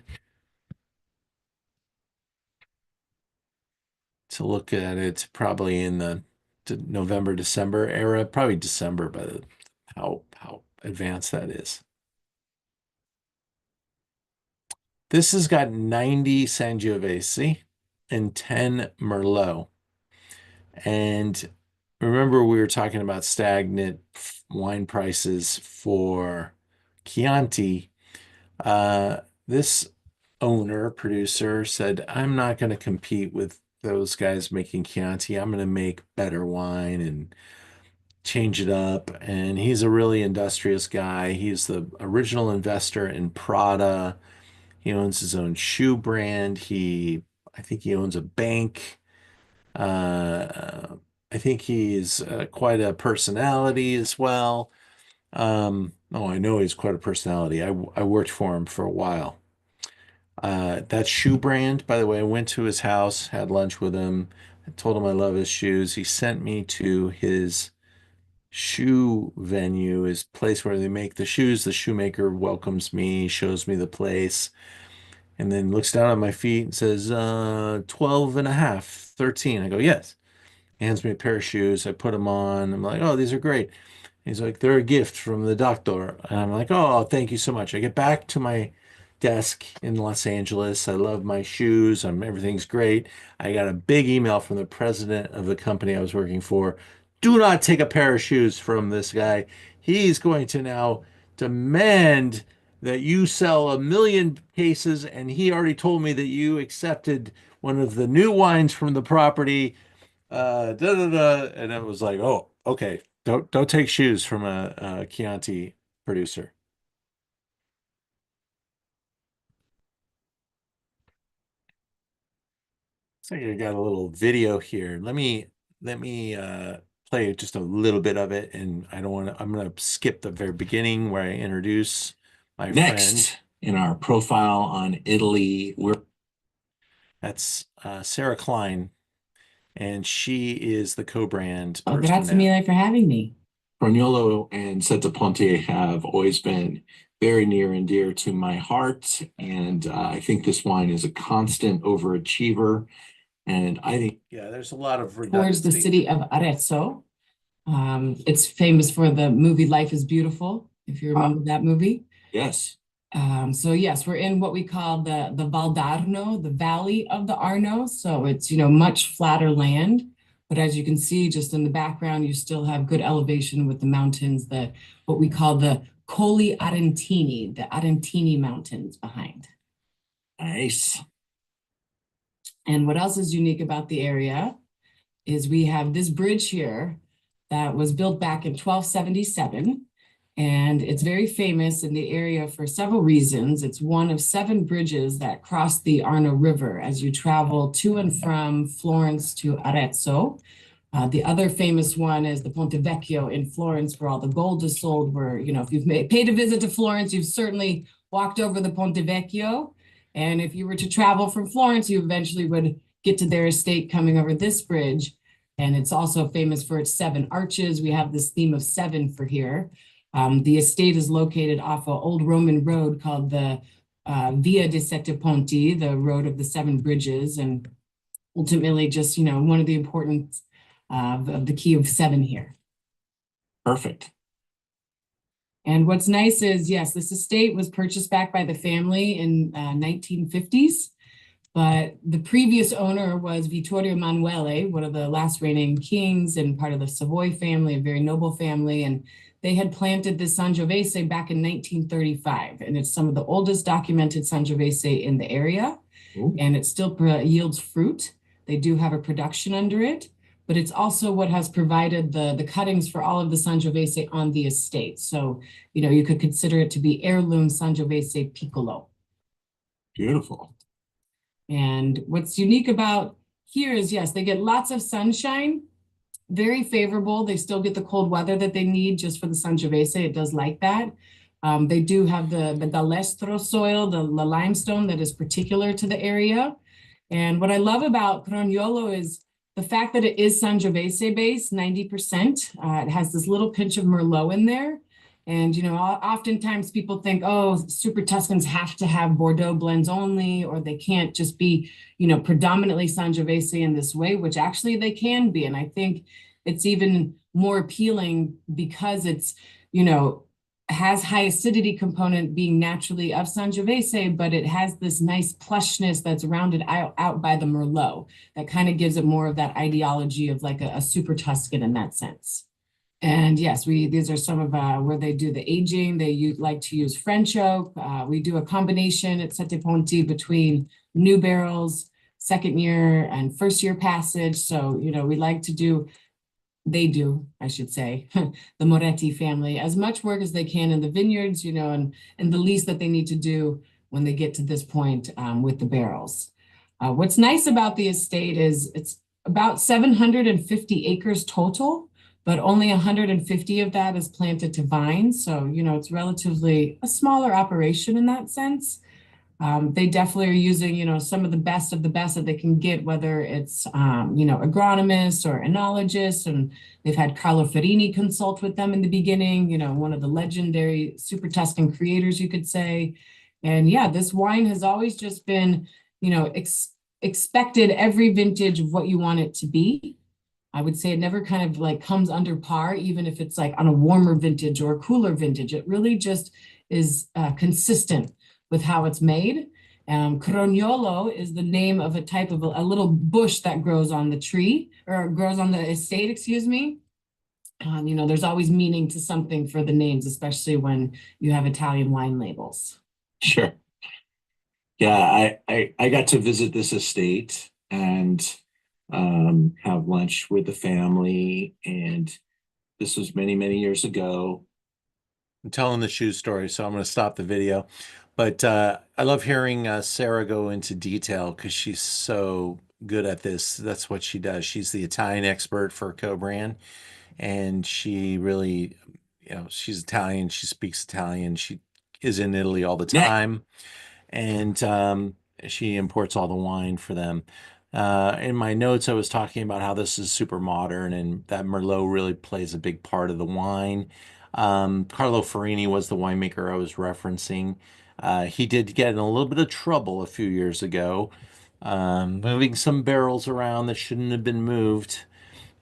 To look at it, probably in the November, December era, probably December by the how advanced that is. This has got 90 Sangiovese and 10 Merlot. And remember, we were talking about stagnant wine prices for Chianti. This owner, producer said, I'm not going to compete with those guys making Chianti. I'm going to make better wine and change it up. And he's a really industrious guy. He's the original investor in Prada. He owns his own shoe brand. I think he owns a bank. I think he's quite a personality as well. Oh, I know he's quite a personality. I worked for him for a while. That shoe brand, by the way, I went to his house, had lunch with him. I told him I love his shoes. He sent me to his shoe venue, his place where they make the shoes. The shoemaker welcomes me, shows me the place, and then looks down at my feet and says, 12 and a half, 13. I go, yes. Hands me a pair of shoes. I put them on. I'm like, oh, these are great. He's like, they're a gift from the doctor. And I'm like, oh, thank you so much. I get back to my desk in Los Angeles. I love my shoes. Everything's great. I got a big email from the president of the company I was working for. Do not take a pair of shoes from this guy. He's going to now demand that you sell 1 million cases. And he already told me that you accepted one of the new wines from the property. Da da da. And it was like, oh, okay. Don't take shoes from a Chianti producer. So I got a little video here. Let me play just a little bit of it, and I don't want to. I'm going to skip the very beginning where I introduce my Next, friend. In our profile on Italy, that's Sarah Klein, and she is the co-brand Oh, person grazie now. mille for having me. Brunello and Sette have always been very near and dear to my heart, and I think this wine is a constant overachiever. And I think, yeah, there's a lot of Towards the redundancy. city of Arezzo. It's famous for the movie Life is Beautiful, if you remember that movie. Yes. So yes, we're in what we call the Valdarno, the Valley of the Arno. So it's, much flatter land. But as you can see, just in the background, you still have good elevation with the mountains, what we call the Colli Arentini, the Arentini Mountains behind. Nice. And what else is unique about the area is we have this bridge here that was built back in 1277. And it's very famous in the area for several reasons. It's one of 7 bridges that cross the Arno River as you travel to and from Florence to Arezzo. The other famous one is the Ponte Vecchio in Florence, where all the gold is sold, where, if you've paid a visit to Florence, you've certainly walked over the Ponte Vecchio. And if you were to travel from Florence, you eventually would get to their estate coming over this bridge. And it's also famous for its 7 arches. We have this theme of 7 for here. The estate is located off an old Roman road called the Via dei Sette Ponti, the road of the 7 bridges, and ultimately just, one of the importance of the key of 7 here. Perfect. And what's nice is, yes, this estate was purchased back by the family in 1950s, but the previous owner was Vittorio Emanuele, one of the last reigning kings and part of the Savoy family, a very noble family, and they had planted this Sangiovese back in 1935, and it's some of the oldest documented Sangiovese in the area. Ooh. And it still yields fruit. They do have a production under it, but it's also what has provided the cuttings for all of the Sangiovese on the estate. So, you could consider it to be heirloom Sangiovese Piccolo. Beautiful. And what's unique about here is, yes, they get lots of sunshine, very favorable. They still get the cold weather that they need just for the Sangiovese. It does like that. They do have the galestro soil, the limestone that is particular to the area. And what I love about Crognolo is the fact that it is Sangiovese based, 90%. It has this little pinch of Merlot in there. And, you know, oftentimes people think, oh, super Tuscans have to have Bordeaux blends only, or they can't just be, you know, predominantly Sangiovese in this way, which actually they can be. And I think it's even more appealing because it's, you know, has high acidity component being naturally of Sangiovese, but it has this nice plushness that's rounded out by the Merlot that kind of gives it more of that ideology of like a super Tuscan in that sense. And yes, these are some of where they do the aging. They like to use French oak. We do a combination at Sette Ponti between new barrels, second year and first year passage. So, you know, we like to do, they do, I should say, the Moretti family, as much work as they can in the vineyards, you know, and the least that they need to do when they get to this point with the barrels. What's nice about the estate is it's about 750 acres total, but only 150 of that is planted to vines. So, you know, it's relatively a smaller operation in that sense. They definitely are using, you know, some of the best that they can get, whether it's, you know, agronomists or enologists. And they've had Carlo Ferini consult with them in the beginning, you know, one of the legendary Super Tuscan creators, you could say. And yeah, this wine has always just been, you know, expected every vintage of what you want it to be. I would say it never kind of like comes under par, even if it's like on a warmer vintage or a cooler vintage. It really just is consistent with how it's made. Crognolo is the name of a type of a little bush that grows on the tree or grows on the estate, excuse me. You know, there's always meaning to something for the names, especially when you have Italian wine labels. Sure. Yeah, I got to visit this estate and have lunch with the family, and this was many, many years ago. I'm telling the shoe story, so I'm going to stop the video. But I love hearing Sarah go into detail because she's so good at this. That's what she does. She's the Italian expert for co-brand, and she really, you know, she's Italian. She speaks Italian. She is in Italy all the Yeah. time, and she imports all the wine for them. In my notes, I was talking about how this is super modern and that Merlot really plays a big part of the wine. Carlo Farini was the winemaker I was referencing. He did get in a little bit of trouble a few years ago, moving some barrels around that shouldn't have been moved.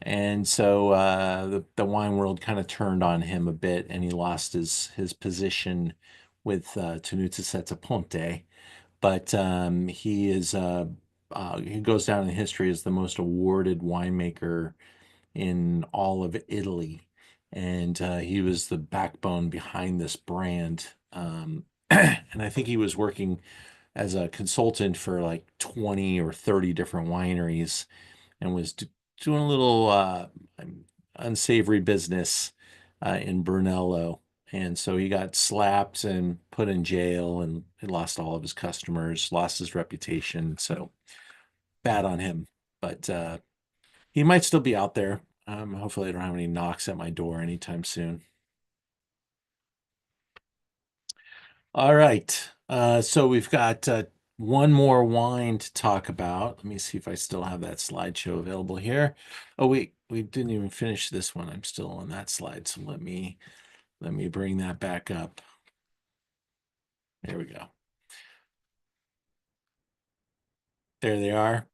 And so the wine world kind of turned on him a bit, and he lost his position with Tenuta Sette Ponte. But he goes down in history as the most awarded winemaker in all of Italy, and he was the backbone behind this brand. And I think he was working as a consultant for like 20 or 30 different wineries and was doing a little unsavory business in Brunello. And so he got slapped and put in jail, and he lost all of his customers, lost his reputation. So bad on him. But he might still be out there. Hopefully I don't have any knocks at my door anytime soon. All right. So we've got one more wine to talk about. Let me see if I still have that slideshow available here. Oh, wait, we didn't even finish this one. I'm still on that slide. So let me bring that back up. There we go. There they are.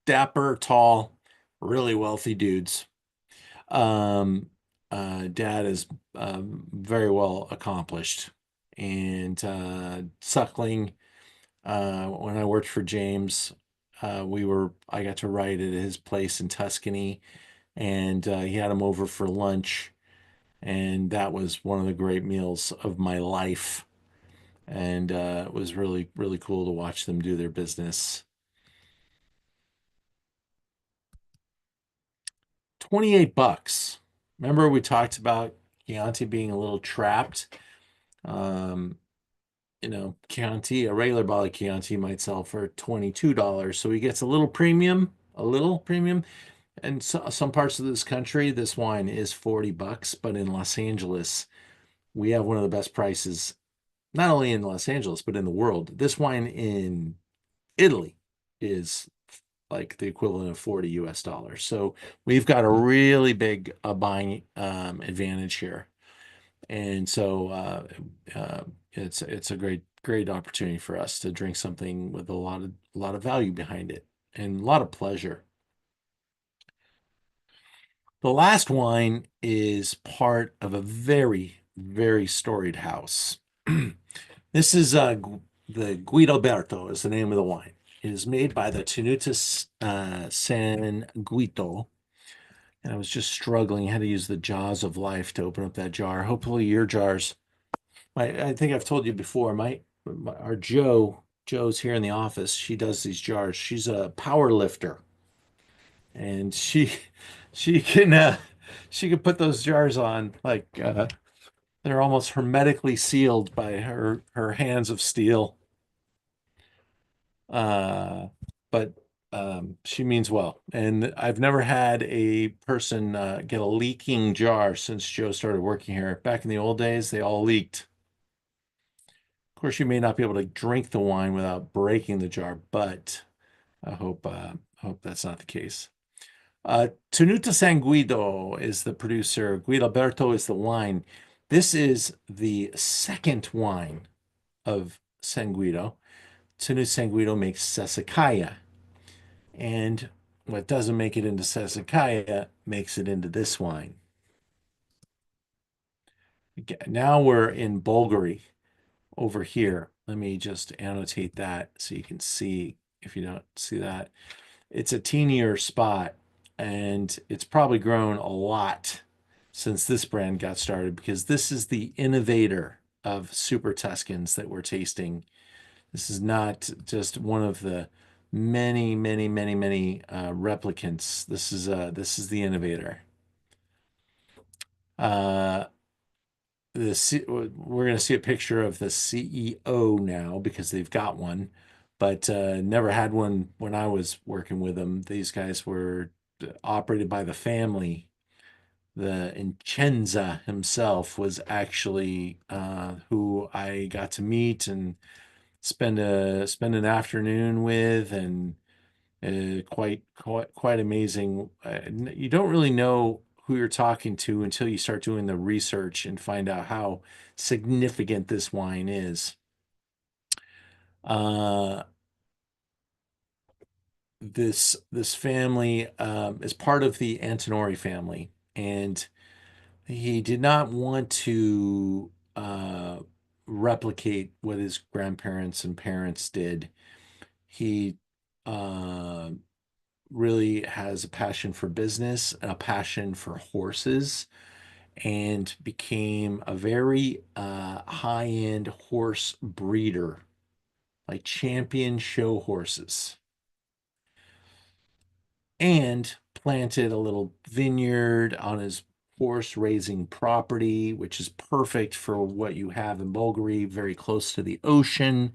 Dapper, tall, really wealthy dudes. Dad is very well accomplished. And Suckling, when I worked for James, I got to write at his place in Tuscany, and he had him over for lunch, and that was one of the great meals of my life. And it was really, really cool to watch them do their business. 28 bucks. Remember we talked about Chianti being a little trapped? Chianti, a regular bottle of Chianti might sell for $22. So he gets a little premium, And some parts of this country, this wine is $40, but in Los Angeles, we have one of the best prices, not only in Los Angeles, but in the world. This wine in Italy is like the equivalent of 40 US dollars. So we've got a really big buying advantage here. And so it's a great opportunity for us to drink something with a lot of value behind it and a lot of pleasure. The last wine is part of a very, very storied house. This is the Guidoberto is the name of the wine. It is made by the Tenuta San Guido. And I was just struggling how to use the jaws of life to open up that jar. Hopefully your jars. I think I've told you before, our Joe's here in the office. She does these jars. She's a power lifter. And she can put those jars on like they're almost hermetically sealed by her hands of steel. But she means well. And I've never had a person get a leaking jar since Joe started working here. Back in the old days, they all leaked. Of course, you may not be able to drink the wine without breaking the jar, but I hope that's not the case. Tenuta San Guido is the producer. Guidoberto is the wine. This is the second wine of San Guido. Tenuta San Guido makes Sassicaia. And what doesn't make it into Sassicaia makes it into this wine. Now we're in Bulgari over here. Let me just annotate that so you can see if you don't see that. It's a teenier spot, and it's probably grown a lot since this brand got started because this is the innovator of Super Tuscans that we're tasting. This is not just one of the many replicants. This is the innovator. We're going to see a picture of the CEO now because they've got one, but never had one when I was working with them. These guys were operated by the family. The Incenza himself was actually who I got to meet and spend an afternoon with, and quite amazing. You don't really know who you're talking to until you start doing the research and find out how significant this wine is. This family is part of the Antinori family, and he did not want to replicate what his grandparents and parents did. He really has a passion for business and a passion for horses, and became a very high-end horse breeder, like champion show horses, and planted a little vineyard on his horse raising property, which is perfect for what you have in Bulgaria, very close to the ocean,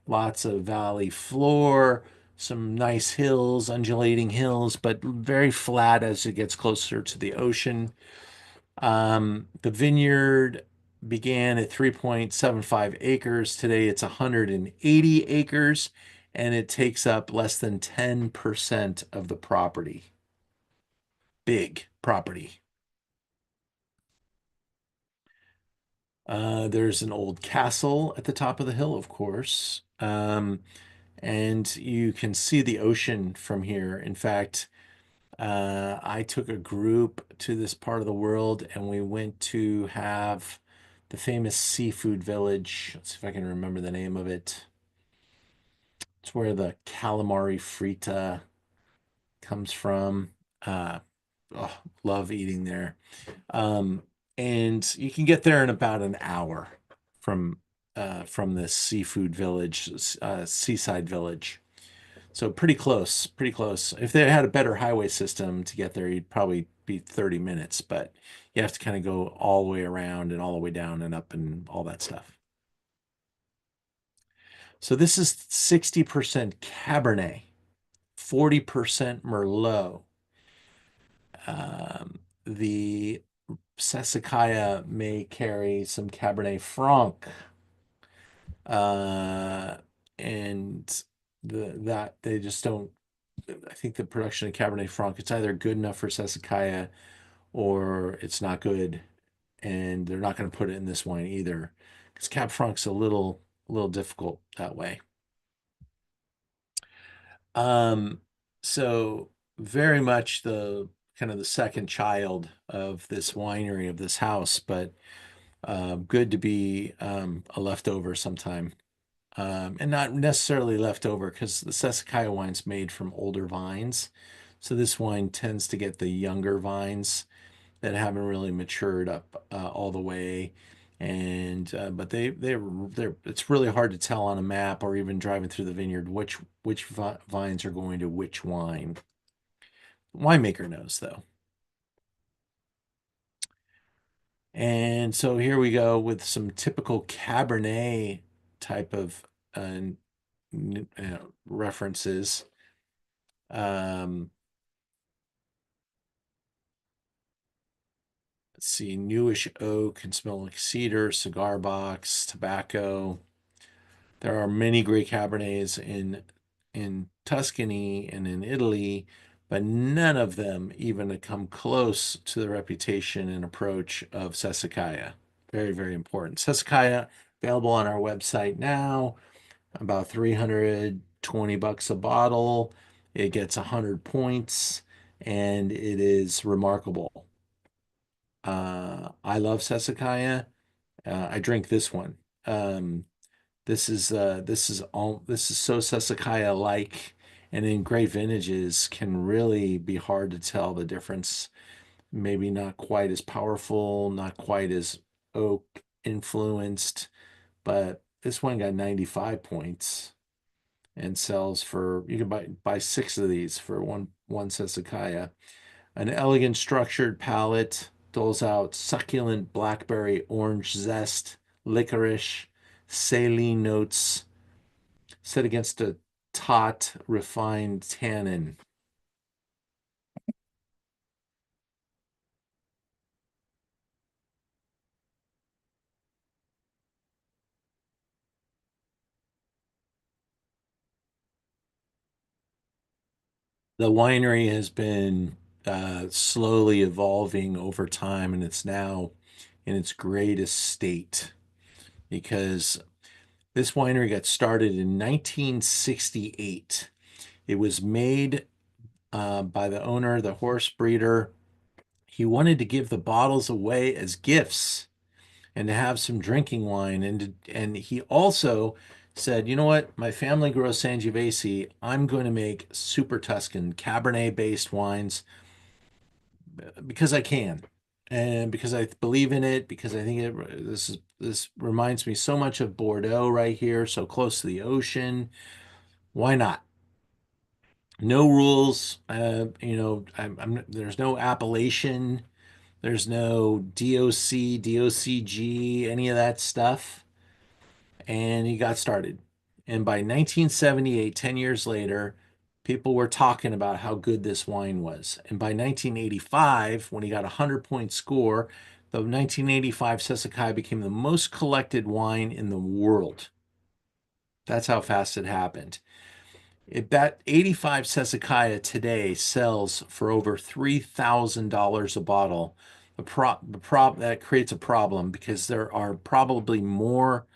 lots of valley floor, some nice hills, undulating hills, but very flat as it gets closer to the ocean. The vineyard began at 3.75 acres. Today it's 180 acres, and it takes up less than 10% of the property. Big property. There's an old castle at the top of the hill, of course. And you can see the ocean from here. In fact, I took a group to this part of the world, and we went to have the famous seafood village. Let's see if I can remember the name of it. It's where the calamari frita comes from. Oh, love eating there. And you can get there in about an hour from this seafood village, seaside village. So pretty close, pretty close. If they had a better highway system to get there, you'd probably be 30 minutes, but you have to kind of go all the way around and all the way down and up and all that stuff. So this is 60% Cabernet, 40% Merlot. The Sassicaia may carry some Cabernet Franc, uh, and that they just don't. I think the production of Cabernet Franc, it's either good enough for Sassicaia or it's not good, and they're not going to put it in this wine either, because Cab Franc's a little difficult that way. Um, so very much the kind of the second child of this winery, of this house, but good to be a leftover sometime. And not necessarily leftover, because the Sassicaia wine's made from older vines. So this wine tends to get the younger vines that haven't really matured up all the way. And but they're it's really hard to tell on a map or even driving through the vineyard which vines are going to which wine. Winemaker knows though. And so here we go with some typical Cabernet type of references. Let's see, newish oak, can smell like cedar, cigar box, tobacco. There are many great Cabernets in Tuscany and in Italy, but none of them even come close to the reputation and approach of Sassicaia. Very, very important. Sassicaia available on our website now, about $320 a bottle. It gets 100 points, and it is remarkable. I love Sassicaia. I drink this one. This is so Sassicaia like, and in great vintages can really be hard to tell the difference. Maybe not quite as powerful, not quite as oak influenced, but this one got 95 points and sells for, you can buy six of these for one Sassicaia. An elegant structured palate doles out succulent blackberry orange zest, licorice, saline notes set against a taut, refined tannin. The winery has been slowly evolving over time, and it's now in its greatest state because this winery got started in 1968. It was made by the owner, the horse breeder. He wanted to give the bottles away as gifts and to have some drinking wine. And he also said, you know what? My family grows Sangiovese. I'm going to make super Tuscan Cabernet based wines because I can. And because I believe in it, because I think this reminds me so much of Bordeaux right here, so close to the ocean. Why not? No rules. There's no appellation. There's no DOC, DOCG, any of that stuff. And he got started. And by 1978, 10 years later, people were talking about how good this wine was. And by 1985, when he got a 100-point score, the 1985 Sassicaia became the most collected wine in the world. That's how fast it happened. That 85 Sassicaia today sells for over $3,000 a bottle. That creates a problem because there are probably more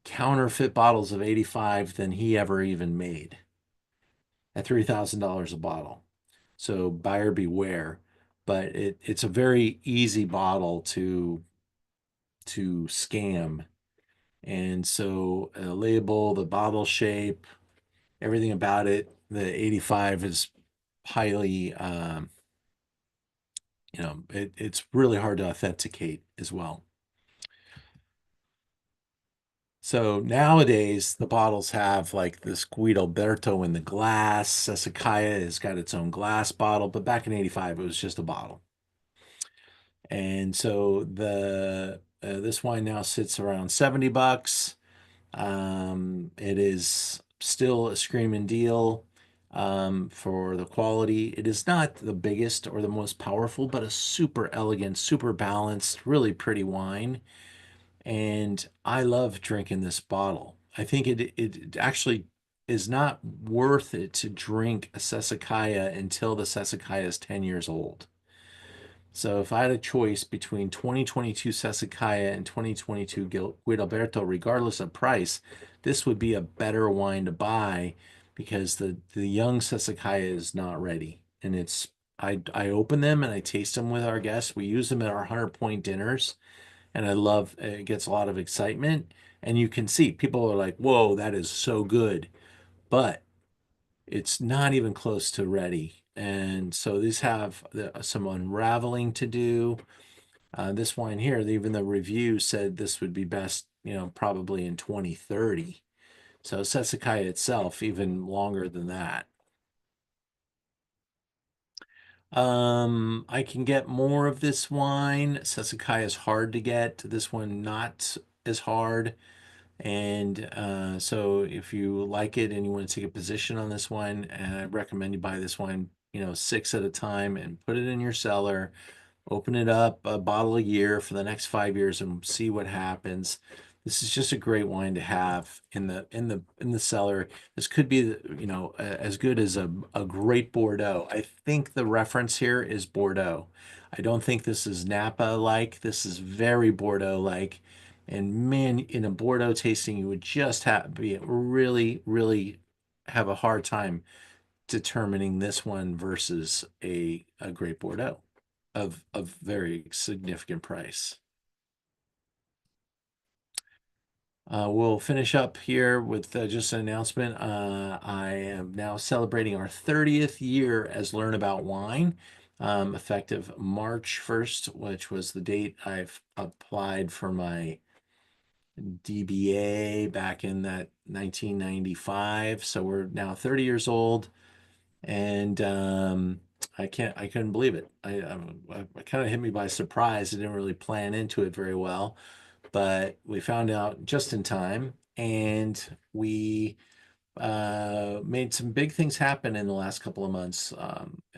counterfeit bottles of 85 than he ever even made at $3,000 a bottle. So buyer beware. But it's a very easy bottle to scam. And so a label, the bottle shape, everything about it, the 85 is highly, it's really hard to authenticate as well. So nowadays, the bottles have like this Guidoberto in the glass. Sassicaia has got its own glass bottle, but back in 85, it was just a bottle. And so this wine now sits around $70. It is still a screaming deal for the quality. It is not the biggest or the most powerful, but a super elegant, super balanced, really pretty wine. And I love drinking this bottle. I think it actually is not worth it to drink a Sassicaia until the Sassicaia is 10 years old. So if I had a choice between 2022 Sassicaia and 2022 Guidalberto, regardless of price, this would be a better wine to buy because the young Sassicaia is not ready. And I open them and I taste them with our guests. We use them at our 100-point dinners, and I love it gets a lot of excitement. And you can see people are like, "Whoa, that is so good," but it's not even close to ready. And so these have some unraveling to do. This wine here, even the review said this would be best, probably in 2030. So Sassicaia itself, even longer than that. I can get more of this wine. Sassicaia is hard to get. This one not as hard. And so if you like it and you want to take a position on this wine, I recommend you buy this wine, 6 at a time and put it in your cellar. Open it up a bottle a year for the next 5 years and see what happens. This is just a great wine to have in the cellar. This could be, as good as a great Bordeaux. I think the reference here is Bordeaux. I don't think this is Napa-like. This is very Bordeaux-like. And man, in a Bordeaux tasting, you would just have be really, really have a hard time determining this one versus a great Bordeaux of very significant price. We'll finish up here with just an announcement. I am now celebrating our 30th year as Learn About Wine, effective March 1st, which was the date I've applied for my DBA back in that 1995. So we're now 30 years old, and I couldn't believe it. I kind of hit me by surprise. I didn't really plan into it very well, but we found out just in time, and we made some big things happen in the last couple of months.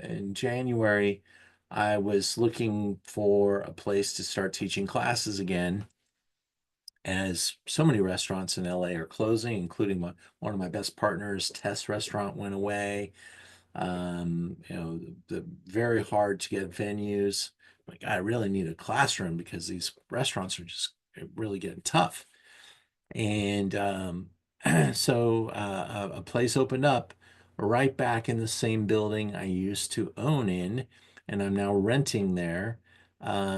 In January, I was looking for a place to start teaching classes again, as so many restaurants in LA are closing, including one of my best partners, Tess Restaurant, went away. The very hard to get venues. Like, I really need a classroom because these restaurants are just really getting tough. And so a place opened up right back in the same building I used to own in, and I'm now renting there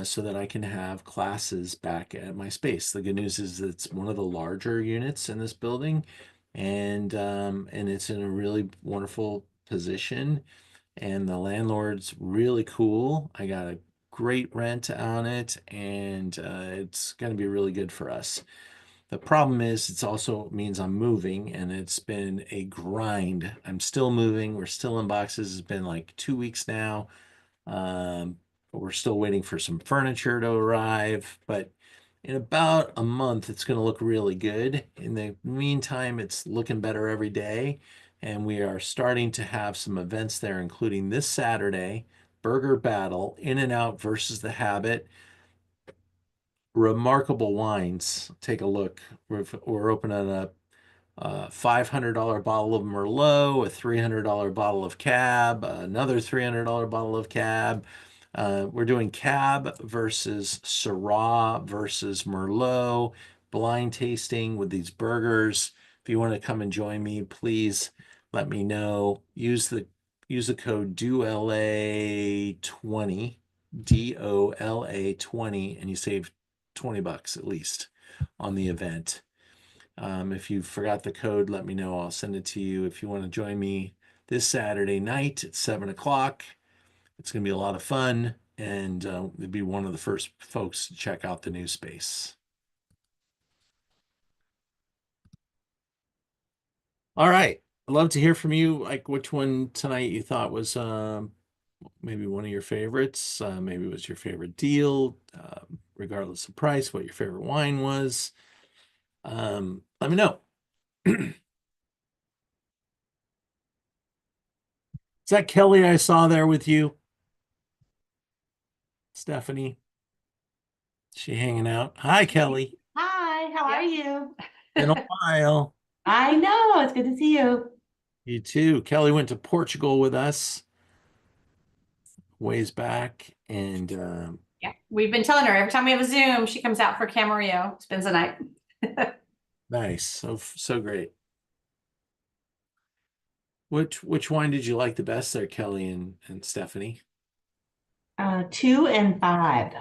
so that I can have classes back at my space. The good news is it's one of the larger units in this building, and it's in a really wonderful position, and the landlord's really cool. I got a great rent on it, and it's going to be really good for us. The problem is, it also means I'm moving, and it's been a grind. I'm still moving. We're still in boxes. It's been like 2 weeks now. We're still waiting for some furniture to arrive, but in about a month, it's going to look really good. In the meantime, it's looking better every day, and we are starting to have some events there, including this Saturday, Burger Battle, In and Out versus The Habit. Remarkable wines. Take a look. We're opening up a $500 bottle of Merlot, a $300 bottle of Cab, another $300 bottle of Cab. We're doing Cab versus Syrah versus Merlot, blind tasting with these burgers. If you want to come and join me, please let me know. Use the code DOLA20, DOLA20, and you save $20 at least on the event. If you forgot the code, let me know. I'll send it to you. If you want to join me this Saturday night at 7 o'clock, it's going to be a lot of fun, and it'd be one of the first folks to check out the new space. All right. I'd love to hear from you, like which one tonight you thought was maybe one of your favorites. Maybe it was your favorite deal, regardless of price, what your favorite wine was. let me know. Is that Kelly I saw there with you? Stephanie? She hanging out? Hi, Kelly. Hi, how are you? Been a while. I know, it's good to see you. You too. Kelly went to Portugal with us ways back, and Yeah, we've been telling her every time we have a Zoom, she comes out for Camarillo, spends the night. nice. So great. Which wine did you like the best there, Kelly and Stephanie? 2 and 5.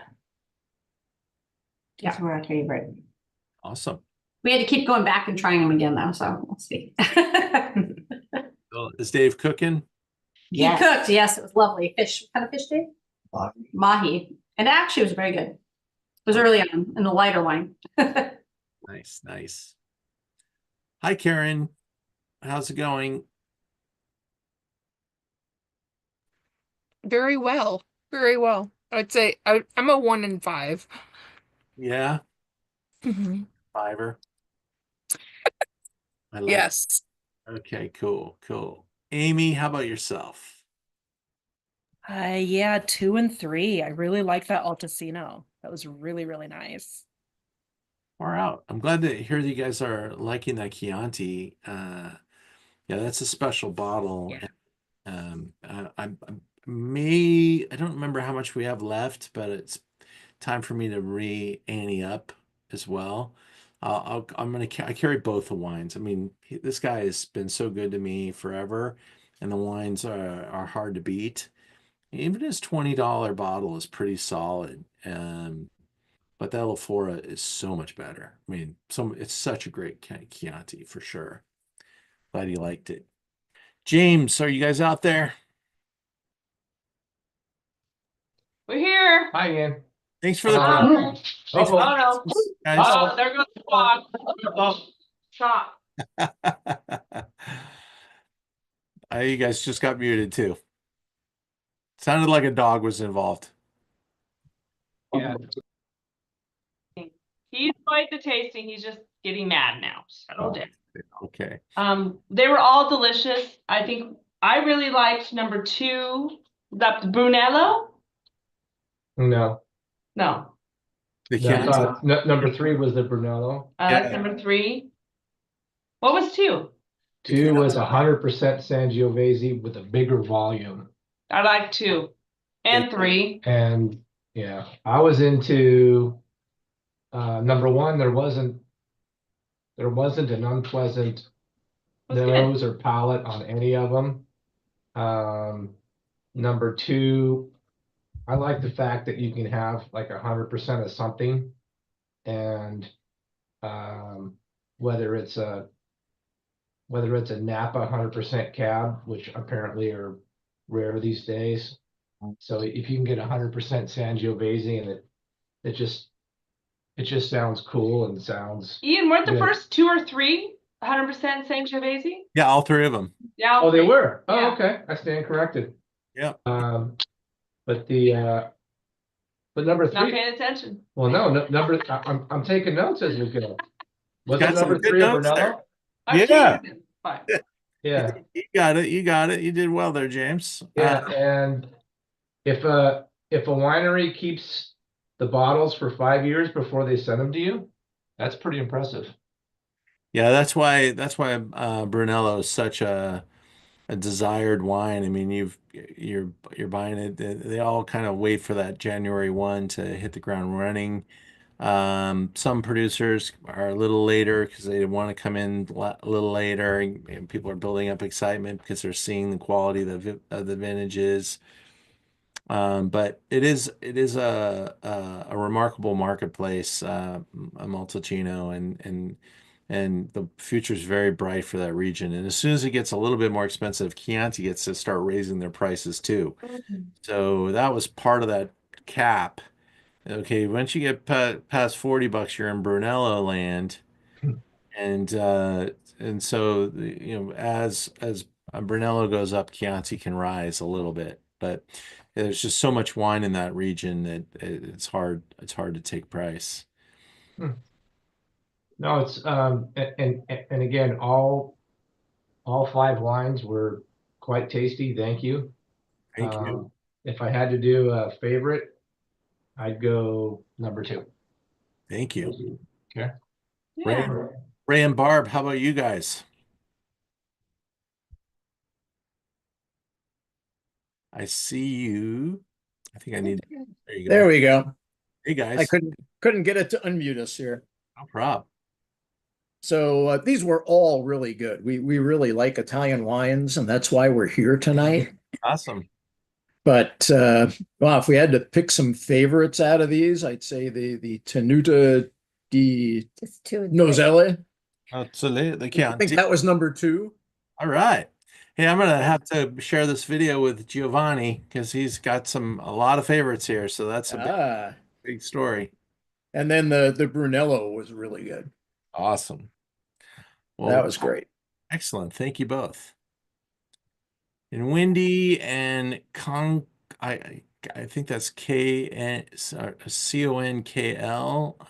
Yeah. These were our favorite. Awesome. We had to keep going back and trying them again though, so we'll see. Well, is Dave cooking? He cooked, yes, it was lovely. Fish, what kind of fish, Dave? Mahi. And it actually was very good. It was early on in the lighter wine. Nice, nice. Hi, Karen. How's it going? Very well. Very well. I'd say I'm a 1 in 5. Yeah, Mhm. fiver. I like. Yes. Okay, cool. Amy, how about yourself? Yeah, 2 and 3. I really like that Altesino. That was really, really nice. Far out. I'm glad to hear that you guys are liking that Chianti. Yeah, that's a special bottle. Yeah. I don't remember how much we have left, but it's time for me to ante up as well. I carry both the wines. I mean, this guy has been so good to me forever, and the wines are hard to beat. Even his $20 bottle is pretty solid. But that Lafora is so much better. I mean, it's such a great Chianti for sure. Glad you liked it. James, are you guys out there? We're here. Hi again. Thanks for the Oh, thanks for oh no. guys. Oh, there goes the clock. Oh, shot. You guys just got muted too. Sounded like a dog was involved. Yeah. He's quite the tasting. He's just getting mad now. Settle down. Okay. They were all delicious. I think I really liked number 2, the Brunello. No. No, The No, Chianti. number 3 was the Brunello. that's number 3. What was 2? 2 was 100% Sangiovese with a bigger volume. I like 2 and 3. And yeah, I was into number 1. There wasn't an unpleasant Was good. nose or palate on any of them. Number 2, I like the fact that you can have like 100% of something, and whether it's a Napa 100% cab, which apparently are rare these days. So if you can get 100% Sangiovese, and it just sounds cool and sounds. Ian, weren't the good. first 2 or 3 100% Sangiovese? Yeah, all three of them. Yeah. Oh, they were. Oh, Yeah. okay. I stand corrected. Yeah. But number Not 3. paying attention. Well, no, number. I'm taking notes as we go. Was Got it some number good 3 of notes there. Brunello? I'm Yeah. cheating. Fine. Yeah. You got it. You did well there, James. Yeah, and if a winery keeps the bottles for 5 years before they send them to you, that's pretty impressive. Yeah, that's why Brunello is such a desired wine. I mean, you're buying it. They all kind of wait for that January 1 to hit the ground running. Some producers are a little later because they want to come in a little later, and people are building up excitement because they're seeing the quality of the vintages. But it is a remarkable marketplace, a Montalcino, and the future is very bright for that region. And as soon as it gets a little bit more expensive, Chianti gets to start raising their prices too. So that was part of that cap. Okay, once you get past $40, you're in Brunello land, and so as Brunello goes up, Chianti can rise a little bit, but there's just so much wine in that region that it's hard to take price. No, it's and again, all five wines were quite tasty. Thank you. Thank you. If I had to do a favorite, I'd go number two. Thank you. Okay. Ray, Yeah. Ray and Barb, how about you guys? I see you. I think I need. There you There go. we go. Hey I guys, couldn't get it to unmute us here. no problem. So these were all really good. We really like Italian wines, and that's why we're here tonight. Awesome. But well, if we had to pick some favorites out of these, I'd say the Tenuta di Just two and three. Nozelle. Absolutely. I think that was number two. All right. Hey, I'm gonna have to share this video with Giovanni because he's got a lot of favorites here. So that's a Ah, big story. and then the Brunello was really good. Awesome. Well, That was great. excellent. Thank you both. And Wendy and I think that's Conkl.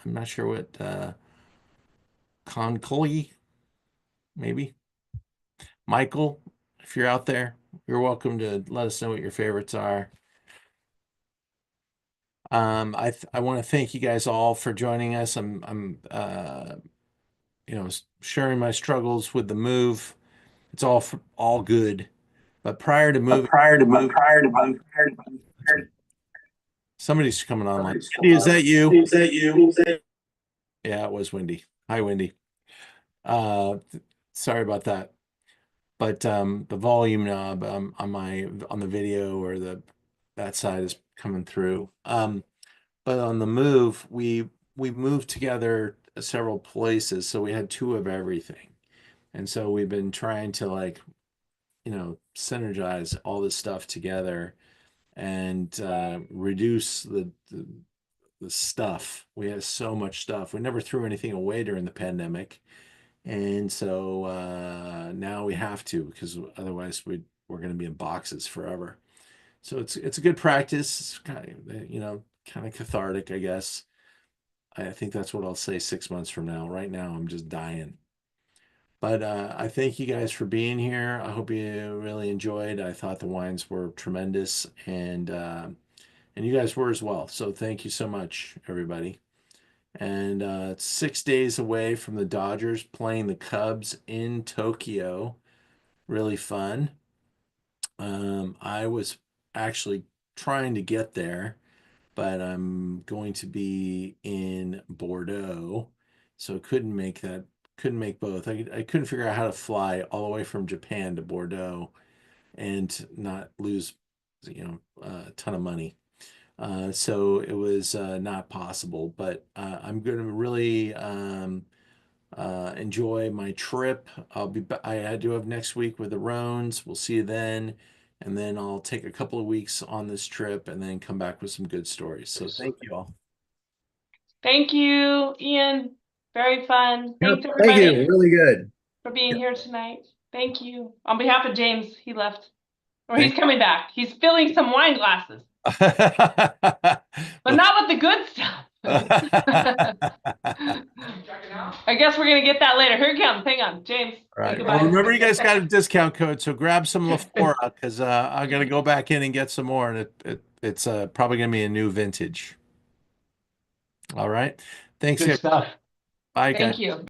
I'm not sure what Concoli, maybe. Michael, if you're out there, you're welcome to let us know what your favorites are. I want to thank you guys all for joining us. I'm sharing my struggles with the move. It's all good. But prior to moving, somebody's coming online. Wendy, is that you? Yeah, it was Wendy. Hi, Wendy. Sorry about that. But the volume knob on the video or that side is coming through. But on the move, we moved together several places, so we had two of everything. And so we've been trying to synergize all this stuff together and reduce the stuff. We had so much stuff. We never threw anything away during the pandemic. And so now we have to, because otherwise we're going to be in boxes forever. So it's a good practice. It's kind of cathartic, I guess. I think that's what I'll say 6 months from now. Right now, I'm just dying. But I thank you guys for being here. I hope you really enjoyed. I thought the wines were tremendous, and you guys were as well. So thank you so much, everybody. And it's 6 days away from the Dodgers playing the Cubs in Tokyo. Really fun. I was actually trying to get there, but I'm going to be in Bordeaux, so couldn't make both. I couldn't figure out how to fly all the way from Japan to Bordeaux and not lose, a ton of money. So it was not possible, but I'm going to really enjoy my trip. I do have next week with the Roans. We'll see you then. And then I'll take a couple of weeks on this trip and then come back with some good stories. So thank you all. Thank you, Ian. Very fun. Thanks, Thank everybody, you. Really good. for being here tonight. Thank you. On behalf of James, he left. Or Thank he's coming back. He's filling some wine glasses, but not with the good stuff. I guess we're gonna get that later. Here it comes. Hang on, James. All right. Goodbye. Well, remember, you guys got a discount code, so grab some LaFlora because I'm gonna go back in and get some more, and it's probably gonna be a new vintage. All right. Thanks, Good everybody. stuff. Bye, guys. Thank you.